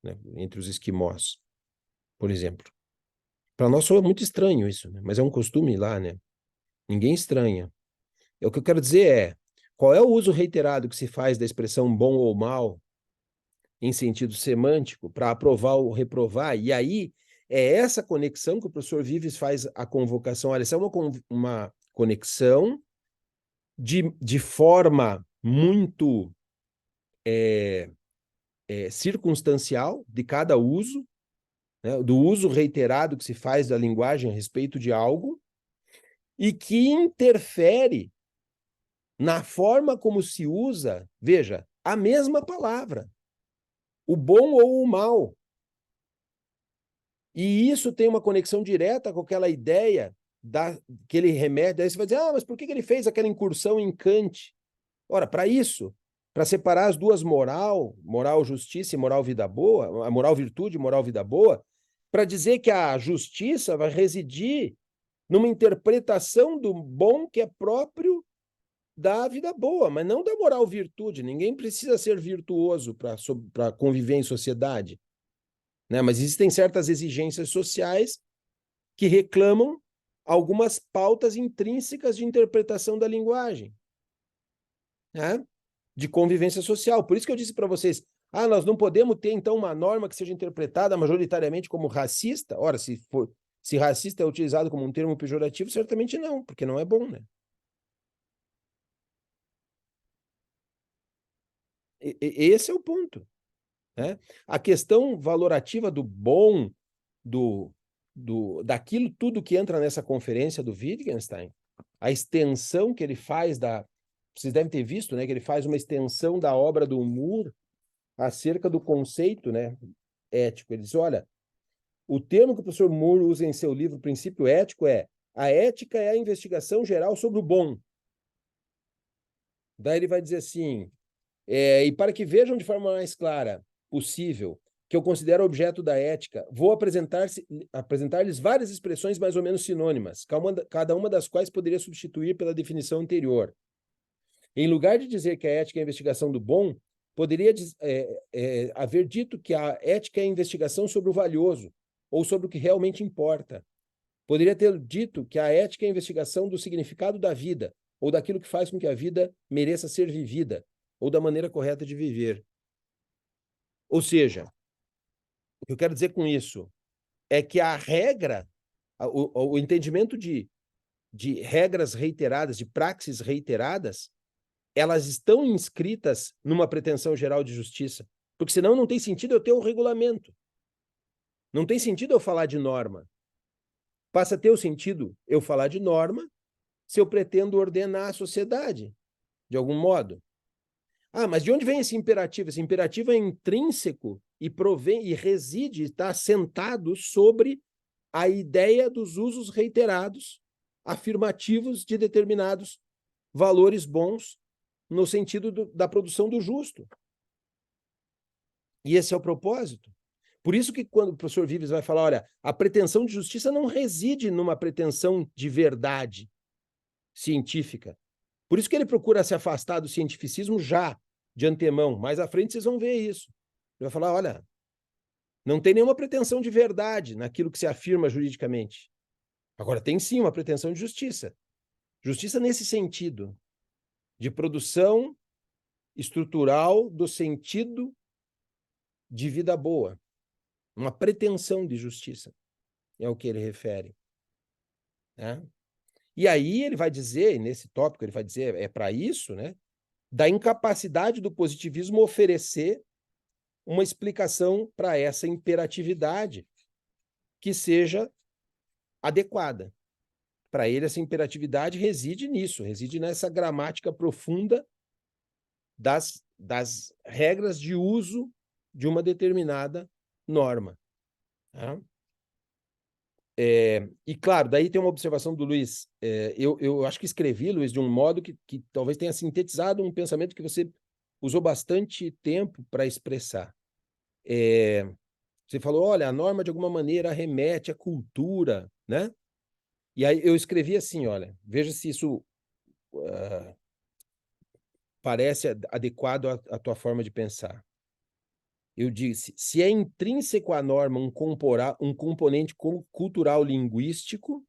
né, entre os esquimós, por exemplo. Para nós soa muito estranho isso, né? Mas é um costume lá, né? Ninguém estranha. O que eu quero dizer é: qual é o uso reiterado que se faz da expressão bom ou mal em sentido semântico para aprovar ou reprovar? E aí é essa conexão que o professor Vives faz a convocação. Olha, essa é uma conexão de forma muito circunstancial de cada uso, né, do uso reiterado que se faz da linguagem a respeito de algo, e que interfere na forma como se usa, veja, a mesma palavra, o bom ou o mal. E isso tem uma conexão direta com aquela ideia que ele remete. Aí você vai dizer: ah, mas por que ele fez aquela incursão em Kant? Ora, para isso, para separar as duas moral justiça e moral vida boa, a moral virtude e moral vida boa, para dizer que a justiça vai residir numa interpretação do bom que é próprio da vida boa, mas não da moral virtude. Ninguém precisa ser virtuoso para conviver em sociedade. Né? Mas existem certas exigências sociais que reclamam algumas pautas intrínsecas de interpretação da linguagem, né? De convivência social. Por isso que eu disse para vocês: ah, nós não podemos ter, então, uma norma que seja interpretada majoritariamente como racista. Ora, se racista é utilizado como um termo pejorativo, certamente não, porque não é bom, né? Esse é o ponto. Né? A questão valorativa do bom, daquilo tudo que entra nessa conferência do Wittgenstein, a extensão que ele faz vocês devem ter visto, né, que ele faz uma extensão da obra do Moore acerca do conceito, né, ético. Ele diz, olha, o termo que o professor Moore usa em seu livro Princípio Ético é: a ética é a investigação geral sobre o bom. Daí ele vai dizer assim, e para que vejam de forma mais clara possível que eu considero objeto da ética, vou apresentar-lhes várias expressões mais ou menos sinônimas, cada uma das quais poderia substituir pela definição anterior. Em lugar de dizer que a ética é a investigação do bom, poderia haver dito que a ética é a investigação sobre o valioso, ou sobre o que realmente importa. Poderia ter dito que a ética é a investigação do significado da vida, ou daquilo que faz com que a vida mereça ser vivida, ou da maneira correta de viver. Ou seja, o que eu quero dizer com isso é que a regra, o entendimento de regras reiteradas, de praxis reiteradas, elas estão inscritas numa pretensão geral de justiça, porque senão não tem sentido eu ter um regulamento. Não tem sentido eu falar de norma. Passa a ter o sentido eu falar de norma se eu pretendo ordenar a sociedade, de algum modo. Ah, mas de onde vem esse imperativo? Esse imperativo é intrínseco e reside, está assentado sobre a ideia dos usos reiterados, afirmativos de determinados valores bons no sentido da produção do justo. E esse é o propósito. Por isso que quando o professor Vives vai falar, olha, a pretensão de justiça não reside numa pretensão de verdade científica. Por isso que ele procura se afastar do cientificismo já, de antemão. Mais à frente vocês vão ver isso. Ele vai falar, olha, não tem nenhuma pretensão de verdade naquilo que se afirma juridicamente. Agora, tem sim uma pretensão de justiça. Justiça nesse sentido, de produção estrutural do sentido de vida boa. Uma pretensão de justiça é o que ele refere. Né? E aí ele vai dizer, nesse tópico, ele vai dizer, é para isso, né, da incapacidade do positivismo oferecer uma explicação para essa imperatividade que seja adequada. Para ele, essa imperatividade reside nisso, reside nessa gramática profunda das regras de uso de uma determinada norma. Tá? E, claro, daí tem uma observação do Luiz. Eu acho que escrevi, Luiz, de um modo que talvez tenha sintetizado um pensamento que você usou bastante tempo para expressar. Você falou, olha, a norma de alguma maneira remete à cultura, né? E aí eu escrevi assim, olha, veja se isso parece adequado à tua forma de pensar. Eu disse, se é intrínseco à norma um componente cultural linguístico,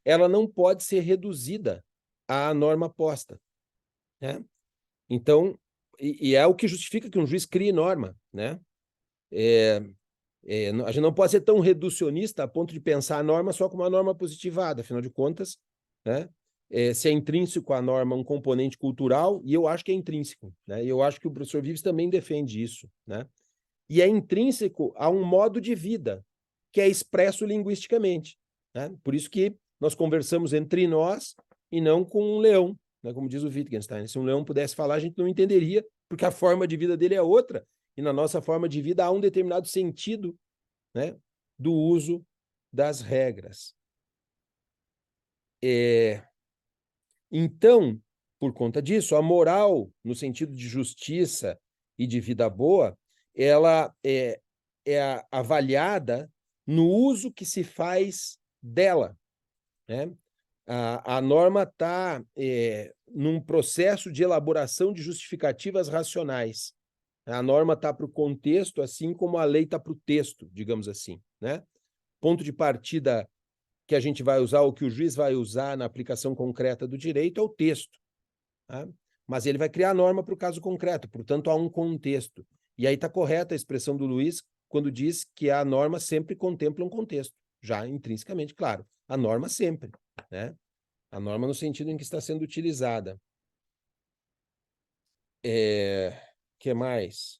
ela não pode ser reduzida à norma posta. Né? Então, e é o que justifica que um juiz crie norma. Né? A gente não pode ser tão reducionista a ponto de pensar a norma só como uma norma positivada, afinal de contas, né? Se é intrínseco à norma um componente cultural, e eu acho que é intrínseco. Né? E eu acho que o professor Vives também defende isso. Né? E é intrínseco a um modo de vida que é expresso linguisticamente. Né? Por isso que nós conversamos entre nós e não com um leão, né? Como diz o Wittgenstein. Se um leão pudesse falar, a gente não entenderia, porque a forma de vida dele é outra, e na nossa forma de vida há um determinado sentido, né, do uso das regras. Então, por conta disso, a moral, no sentido de justiça e de vida boa, ela é avaliada no uso que se faz dela. Né? A norma está num processo de elaboração de justificativas racionais. A norma está para o contexto, assim como a lei está para o texto, digamos assim. Né? Ponto de partida que a gente vai usar, ou que o juiz vai usar na aplicação concreta do direito, é o texto. Tá? Mas ele vai criar a norma para o caso concreto, portanto, há um contexto. E aí está correta a expressão do Luiz quando diz que a norma sempre contempla um contexto, já intrinsecamente, claro. A norma sempre. Né? A norma no sentido em que está sendo utilizada. Que mais?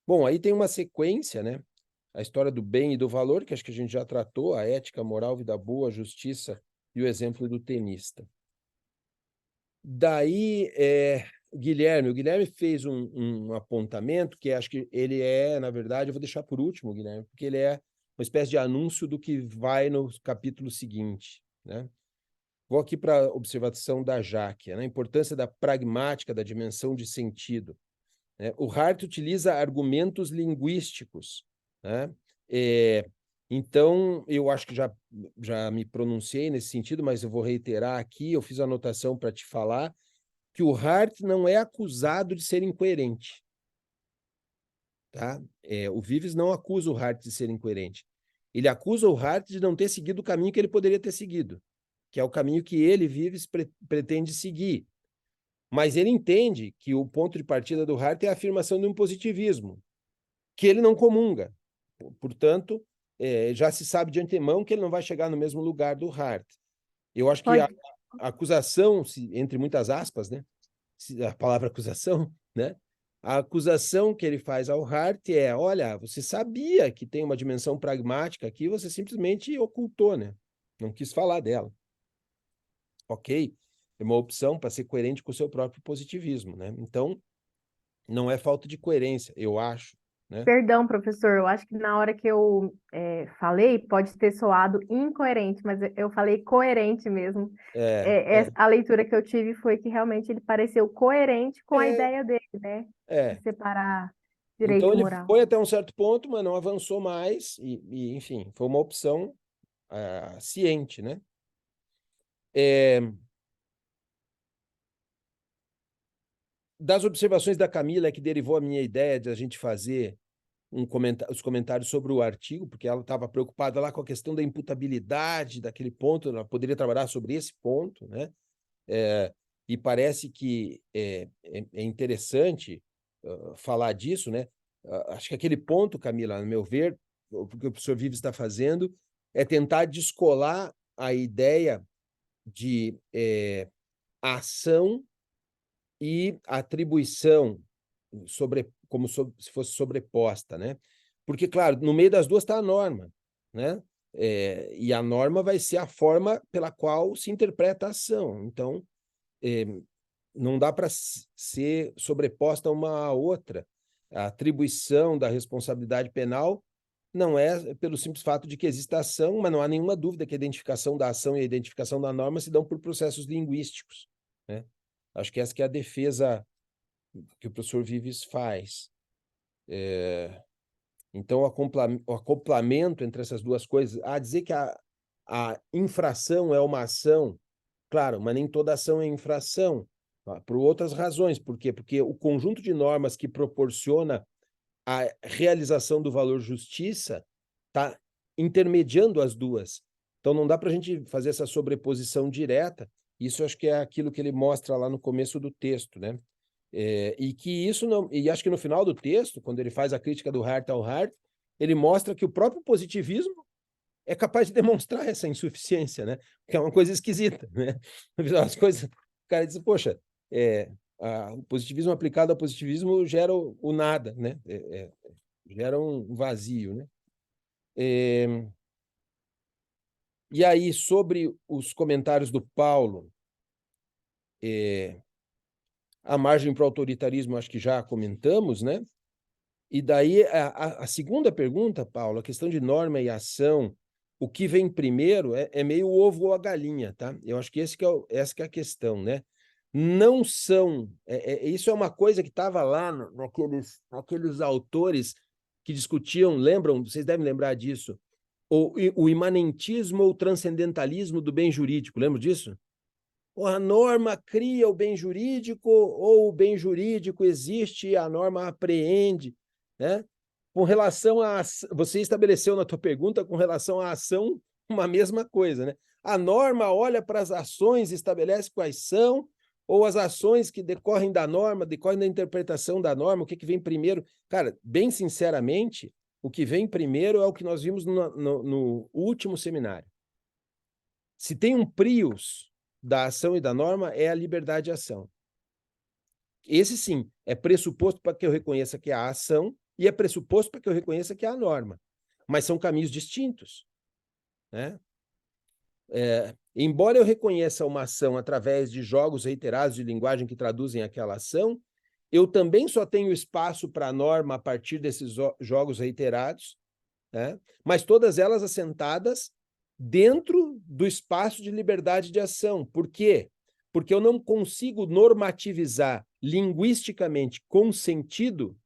Bom, aí tem uma sequência, né, a história do bem e do valor, que acho que a gente já tratou, a ética, a moral, vida boa, a justiça e o exemplo do tenista. Daí, o Guilherme fez um apontamento que acho que ele na verdade, eu vou deixar por último, Guilherme, porque ele é uma espécie de anúncio do que vai no capítulo seguinte, né? Vou aqui para a observação da Jaque, né? A importância da pragmática, da dimensão de sentido, né? O Hart utiliza argumentos linguísticos, né? Então, eu acho que já me pronunciei nesse sentido, mas eu vou reiterar aqui, eu fiz a anotação para te falar, que o Hart não é acusado de ser incoerente. Tá? O Vives não acusa o Hart de ser incoerente. Ele acusa o Hart de não ter seguido o caminho que ele poderia ter seguido, que é o caminho que ele, Vives, pretende seguir. Mas ele entende que o ponto de partida do Hart é a afirmação de um positivismo, que ele não comunga. Portanto, já se sabe de antemão que ele não vai chegar no mesmo lugar do Hart. Eu acho que a acusação, entre muitas aspas, né? A palavra acusação, né? A acusação que ele faz ao Hart é, olha, você sabia que tem uma dimensão pragmática aqui, você simplesmente ocultou, né? Não quis falar dela. Ok, é uma opção para ser coerente com o seu próprio positivismo, né? Então, não é falta de coerência, eu acho, né? Perdão, professor, eu acho que na hora que eu falei, pode ter soado incoerente, mas eu falei coerente mesmo. A leitura que eu tive foi que realmente ele pareceu coerente com a ideia dele, né? De separar direito Então e ele moral. foi até um certo ponto, mas não avançou mais, enfim, foi uma opção ciente, né? Das observações da Camila é que derivou a minha ideia de a gente fazer os comentários sobre o artigo, porque ela estava preocupada lá com a questão da imputabilidade daquele ponto, ela poderia trabalhar sobre esse ponto, né? E parece que é interessante falar disso, né? Acho que aquele ponto, Camila, no meu ver, o que o professor Vives está fazendo é tentar descolar a ideia de ação e atribuição como se fosse sobreposta, né? Porque, claro, no meio das duas está a norma, né? E a norma vai ser a forma pela qual se interpreta a ação. Então, não dá para ser sobreposta uma à outra. A atribuição da responsabilidade penal não é pelo simples fato de que existe a ação, mas não há nenhuma dúvida que a identificação da ação e a identificação da norma se dão por processos linguísticos, né? Acho que essa que é a defesa que o professor Vives faz. Então, o acoplamento entre essas duas coisas, dizer que a infração é uma ação, claro, mas nem toda ação é infração, por outras razões. Por quê? Porque o conjunto de normas que proporciona a realização do valor justiça está intermediando as duas. Então, não dá para a gente fazer essa sobreposição direta. Isso acho que é aquilo que ele mostra lá no começo do texto, né? E que isso não. E acho que no final do texto, quando ele faz a crítica do Hart ao Hart, ele mostra que o próprio positivismo é capaz de demonstrar essa insuficiência, né? Que é uma coisa esquisita, né? No final das coisas, o cara diz, poxa, o positivismo aplicado ao positivismo gera o nada, né? Gera um vazio, né? E aí, sobre os comentários do Paulo, a margem para o autoritarismo, acho que já comentamos, né? E daí, a segunda pergunta, Paulo, a questão de norma e ação, o que vem primeiro é meio o ovo ou a galinha, tá? Eu acho que essa que é a questão, né? Não são... isso é uma coisa que estava lá naqueles autores que discutiam, lembram? Vocês devem lembrar disso. O imanentismo ou transcendentalismo do bem jurídico, lembra disso? A norma cria o bem jurídico ou o bem jurídico existe e a norma apreende, né? Com relação a... Você estabeleceu na tua pergunta com relação à ação uma mesma coisa, né? A norma olha para as ações e estabelece quais são, ou as ações que decorrem da norma, decorrem da interpretação da norma, o que vem primeiro? Cara, bem sinceramente, o que vem primeiro é o que nós vimos no último seminário. Se tem um prius da ação e da norma, é a liberdade de ação. Esse, sim, é pressuposto para que eu reconheça que há ação e é pressuposto para que eu reconheça que há a norma. mas são caminhos distintos, né? Embora eu reconheça uma ação através de jogos reiterados de linguagem que traduzem aquela ação, eu também só tenho espaço para a norma a partir desses jogos reiterados, né? Mas todas elas assentadas dentro do espaço de liberdade de ação. Por quê? Porque eu não consigo normativizar linguisticamente com sentido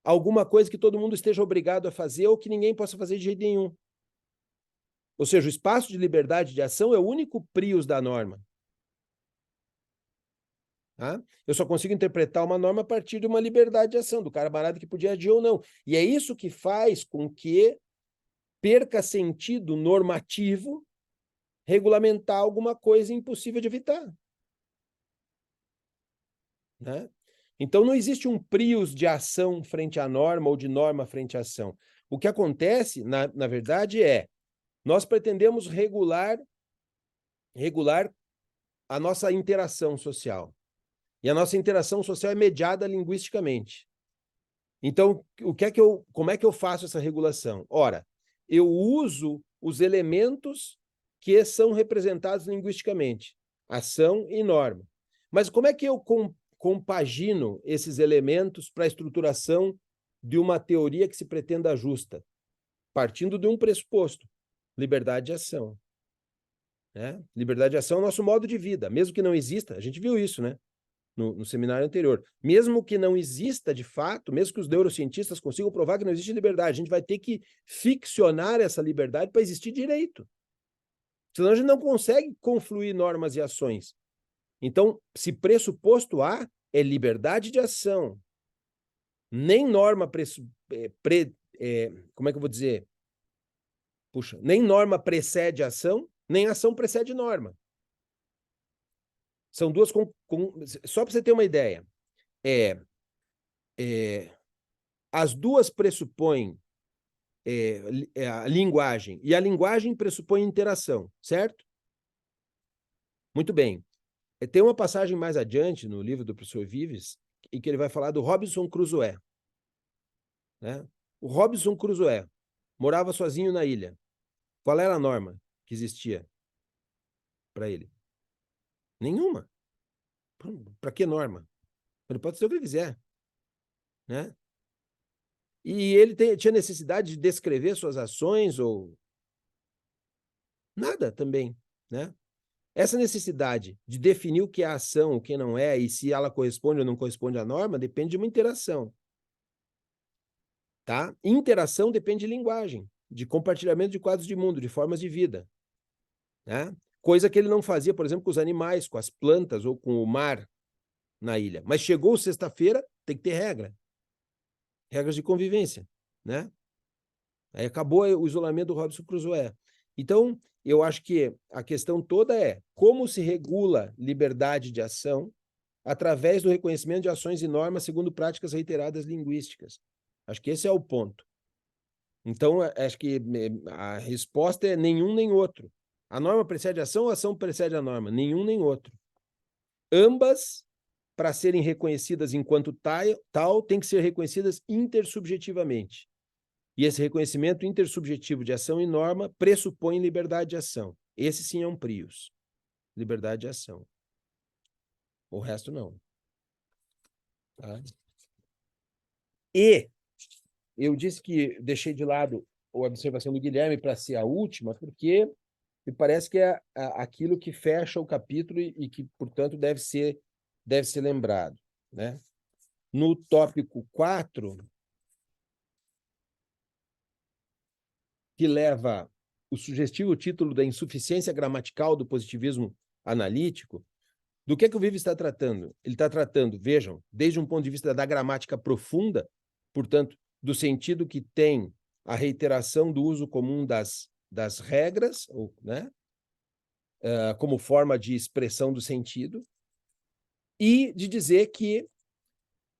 alguma coisa que todo mundo esteja obrigado a fazer ou que ninguém possa fazer de jeito nenhum. Ou seja, o espaço de liberdade de ação é o único prius da norma. Tá? Eu só consigo interpretar uma norma a partir de uma liberdade de ação, do camarada que podia agir ou não. E é isso que faz com que perca sentido normativo regulamentar alguma coisa impossível de evitar. Né? Então, não existe um prius de ação frente à norma ou de norma frente à ação. O que acontece, na verdade, nós pretendemos regular a nossa interação social. E a nossa interação social é mediada linguisticamente. Então, como é que eu faço essa regulação? Ora, eu uso os elementos que são representados linguisticamente, ação e norma. Mas como é que eu compagino esses elementos para a estruturação de uma teoria que se pretenda justa? Partindo de um pressuposto, liberdade de ação. Né? Liberdade de ação é o nosso modo de vida, mesmo que não exista, a gente viu isso, né? No seminário anterior. Mesmo que não exista de fato, mesmo que os neurocientistas consigam provar que não existe liberdade, a gente vai ter que ficcionar essa liberdade para existir direito. Senão a gente não consegue confluir normas e ações. Então, se pressuposto A é liberdade de ação, nem norma como é que eu vou dizer? Puxa, nem norma precede ação, nem ação precede norma. São duas... Só para você ter uma ideia, as duas pressupõem a linguagem, e a linguagem pressupõe interação, certo? Muito bem. Tem uma passagem mais adiante no livro do professor Vives, em que ele vai falar do Robinson Crusoe. Né? O Robinson Crusoe morava sozinho na ilha. Qual era a norma que existia para ele? Nenhuma. Para que norma? Ele pode ser o que ele quiser. Né? E ele tinha necessidade de descrever suas ações ou nada também, né? Essa necessidade de definir o que é ação, o que não é, e se ela corresponde ou não corresponde à norma, depende de uma interação. Tá? Interação depende de linguagem, de compartilhamento de quadros de mundo, de formas de vida. Né? Coisa que ele não fazia, por exemplo, com os animais, com as plantas ou com o mar na ilha. Mas chegou sexta-feira, tem que ter regra. Regras de convivência, né? Aí acabou o isolamento do Robinson Crusoe. Então, eu acho que a questão toda é como se regula liberdade de ação através do reconhecimento de ações e normas segundo práticas reiteradas linguísticas. Acho que esse é o ponto. Então, acho que a resposta é nenhum nem outro. A norma precede a ação ou a ação precede a norma? Nenhum nem outro. Ambas, para serem reconhecidas enquanto tal, têm que ser reconhecidas intersubjetivamente. E esse reconhecimento intersubjetivo de ação e norma pressupõe liberdade de ação. Esse sim é um prius. Liberdade de ação. O resto não. Tá? E eu disse que deixei de lado a observação do Guilherme para ser a última, porque me parece que é aquilo que fecha o capítulo e que, portanto, deve ser lembrado. Né? No tópico 4, que leva o sugestivo título da insuficiência gramatical do positivismo analítico, do que o Vives está tratando? Ele está tratando, vejam, desde um ponto de vista da gramática profunda, portanto, do sentido que tem a reiteração do uso comum das regras, né, como forma de expressão do sentido, e de dizer que,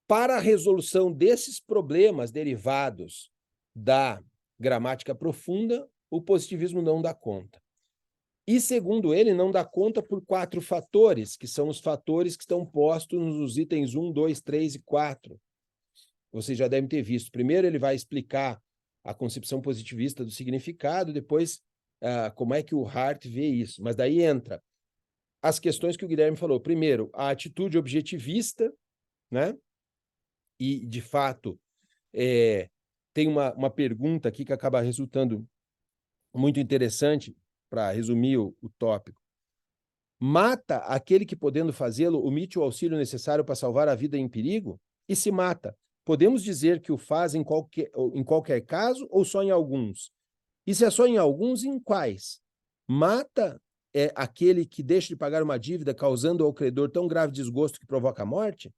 para a resolução desses problemas derivados da gramática profunda, o positivismo não dá conta. E, segundo ele, não dá conta por 4 fatores, que são os fatores que estão postos nos itens 1, 2, 3 e 4. Vocês já devem ter visto. Primeiro, ele vai explicar a concepção positivista do significado, depois como é que o Hart vê isso. Mas daí entra as questões que o Guilherme falou. Primeiro, a atitude objetivista, né? E, de fato, tem uma pergunta aqui que acaba resultando muito interessante, para resumir o tópico. Mata aquele que, podendo fazê-lo, omite o auxílio necessário para salvar a vida em perigo? E se mata, podemos dizer que o faz em qualquer caso ou só em alguns? E se é só em alguns, em quais? Mata aquele que deixa de pagar uma dívida, causando ao credor tão grave desgosto que provoca a morte?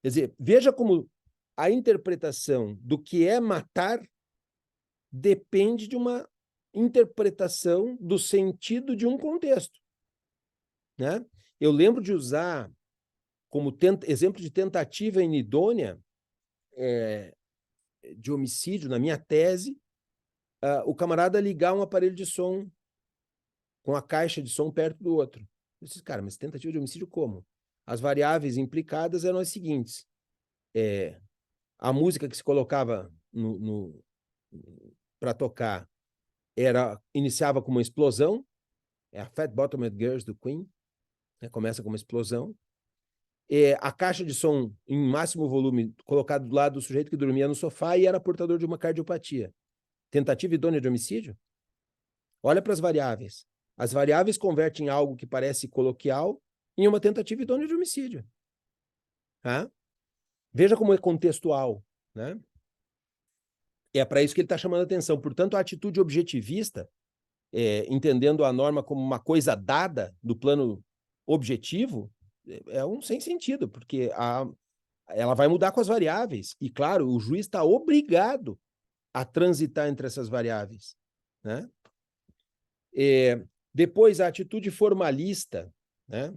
Quer dizer, veja como a interpretação do que é matar depende de uma interpretação do sentido de um contexto, né? Eu lembro de usar como exemplo de tentativa inidônea de homicídio, na minha tese, o camarada ligar um aparelho de som com a caixa de som perto do outro. Eu disse, cara, mas tentativa de homicídio como? As variáveis implicadas eram as seguintes. A música que se colocava para tocar iniciava com uma explosão, a Fat Bottomed Girls do Queen, né, começa com uma explosão. A caixa de som em máximo volume colocada do lado do sujeito que dormia no sofá e era portador de uma cardiopatia. Tentativa idônea de homicídio? Olha para as variáveis. As variáveis convertem algo que parece coloquial em uma tentativa idônea de homicídio. Tá? Veja como é contextual, né? É para isso que ele está chamando a atenção. Portanto, a atitude objetivista, entendendo a norma como uma coisa dada do plano objetivo, é um sem sentido, porque ela vai mudar com as variáveis. E, claro, o juiz está obrigado a transitar entre essas variáveis, né? Depois, a atitude formalista, né?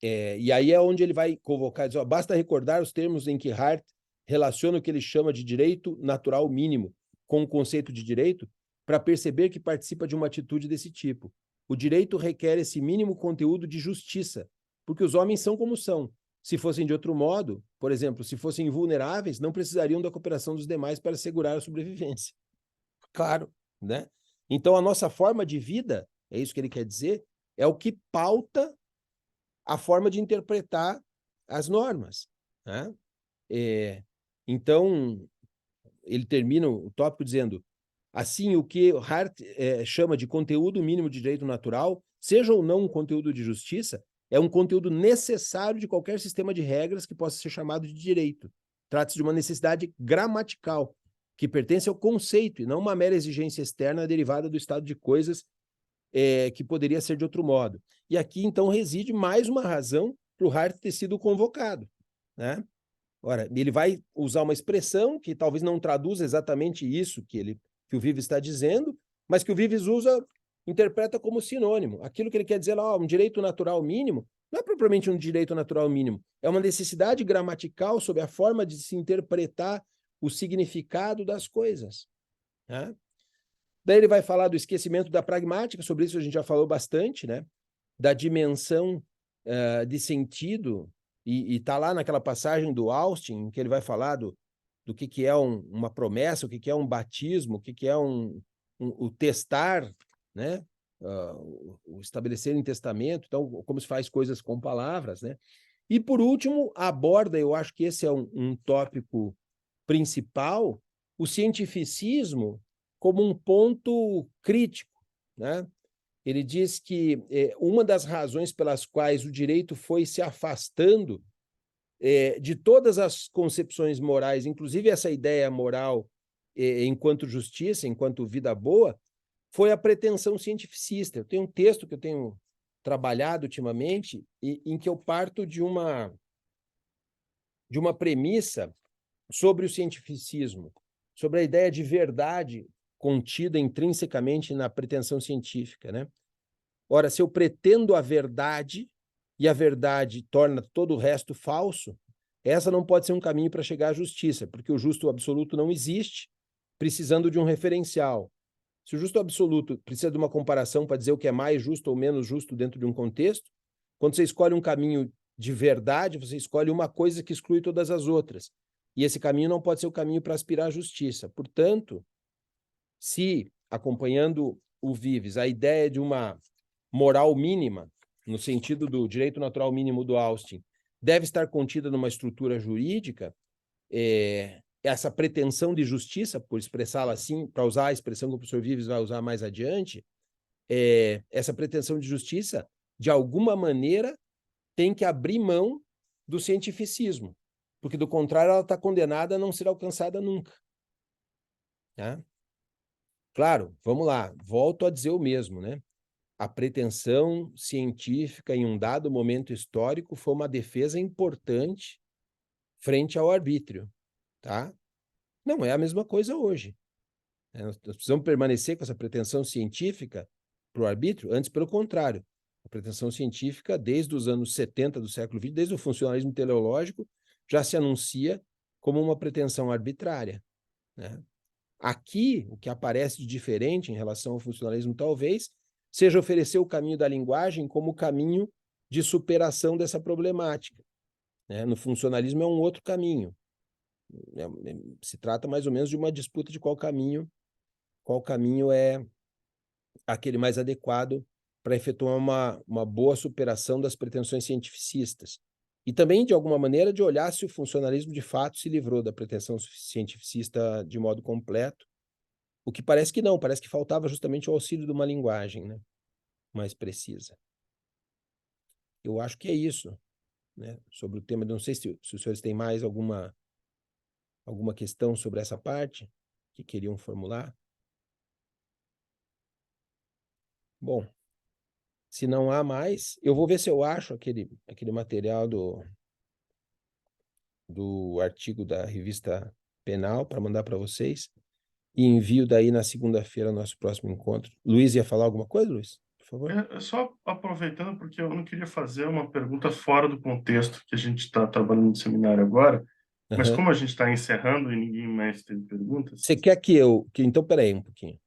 E aí é onde ele vai convocar, diz, basta recordar os termos em que Hart relaciona o que ele chama de direito natural mínimo com o conceito de direito para perceber que participa de uma atitude desse tipo. O direito requer esse mínimo conteúdo de justiça, porque os homens são como são. Se fossem de outro modo, por exemplo, se fossem invulneráveis, não precisariam da cooperação dos demais para assegurar a sobrevivência. Claro, né? Então, a nossa forma de vida, é isso que ele quer dizer, é o que pauta a forma de interpretar as normas, né? Então, ele termina o tópico dizendo, assim, o que Hart chama de conteúdo mínimo de direito natural, seja ou não um conteúdo de justiça, é um conteúdo necessário de qualquer sistema de regras que possa ser chamado de direito. Trata-se de uma necessidade gramatical, que pertence ao conceito e não uma mera exigência externa derivada do estado de coisas que poderia ser de outro modo. E aqui, então, reside mais uma razão para o Hart ter sido convocado, né? Ora, ele vai usar uma expressão que talvez não traduza exatamente isso que o Vives está dizendo, mas que o Vives interpreta como sinônimo. Aquilo que ele quer dizer lá, um direito natural mínimo, não é propriamente um direito natural mínimo, é uma necessidade gramatical sobre a forma de se interpretar o significado das coisas, né? Daí ele vai falar do esquecimento da pragmática, sobre isso a gente já falou bastante, né? Da dimensão de sentido, e está lá naquela passagem do Austin, em que ele vai falar do que é uma promessa, o que é um batismo, o que é o testar, né? O estabelecer em testamento, então, como se faz coisas com palavras, né? E, por último, aborda, eu acho que esse é um tópico principal, o cientificismo como um ponto crítico, né? Ele diz que uma das razões pelas quais o direito foi se afastando de todas as concepções morais, inclusive essa ideia moral enquanto justiça, enquanto vida boa, foi a pretensão cientificista. Eu tenho um texto que eu tenho trabalhado ultimamente em que eu parto de uma premissa sobre o cientificismo, sobre a ideia de verdade contida intrinsecamente na pretensão científica, né? Ora, se eu pretendo a verdade e a verdade torna todo o resto falso, essa não pode ser um caminho para chegar à justiça, porque o justo absoluto não existe, precisando de um referencial. Se o justo absoluto precisa de uma comparação para dizer o que é mais justo ou menos justo dentro de um contexto, quando você escolhe um caminho de verdade, você escolhe uma coisa que exclui todas as outras. E esse caminho não pode ser o caminho para aspirar à justiça. Portanto, se, acompanhando o Vives, a ideia de uma moral mínima, no sentido do direito natural mínimo do Austin, deve estar contida numa estrutura jurídica, essa pretensão de justiça, por expressá-la assim, para usar a expressão que o professor Vives vai usar mais adiante, essa pretensão de justiça, de alguma maneira, tem que abrir mão do cientificismo, porque, do contrário, ela está condenada a não ser alcançada nunca. Tá? Claro, vamos lá, volto a dizer o mesmo, né? A pretensão científica em um dado momento histórico foi uma defesa importante frente ao arbítrio, tá? Não é a mesma coisa hoje. Nós precisamos permanecer com essa pretensão científica para o arbítrio, antes pelo contrário. A pretensão científica, desde os anos 70 do século XX, desde o funcionalismo teleológico, já se anuncia como uma pretensão arbitrária, né? Aqui, o que aparece de diferente em relação ao funcionalismo, talvez, seja oferecer o caminho da linguagem como caminho de superação dessa problemática, né? No funcionalismo é um outro caminho. Se trata mais ou menos de uma disputa de qual caminho é aquele mais adequado para efetuar uma boa superação das pretensões cientificistas. E também, de alguma maneira, de olhar se o funcionalismo de fato se livrou da pretensão cientificista de modo completo, o que parece que não, parece que faltava justamente o auxílio de uma linguagem, né, mais precisa. Eu acho que é isso, né, sobre o tema. Não sei se os senhores têm mais alguma questão sobre essa parte que queriam formular. Bom, se não há mais, eu vou ver se eu acho aquele material do artigo da revista Penal para mandar para vocês e envio daí na segunda-feira nosso próximo encontro. Luiz ia falar alguma coisa, Luiz? Por favor. Só aproveitando, porque eu não queria fazer uma pergunta fora do contexto que a gente está trabalhando no seminário agora, mas como a gente está encerrando e ninguém mais teve perguntas... Você quer que então, peraí um pouquinho.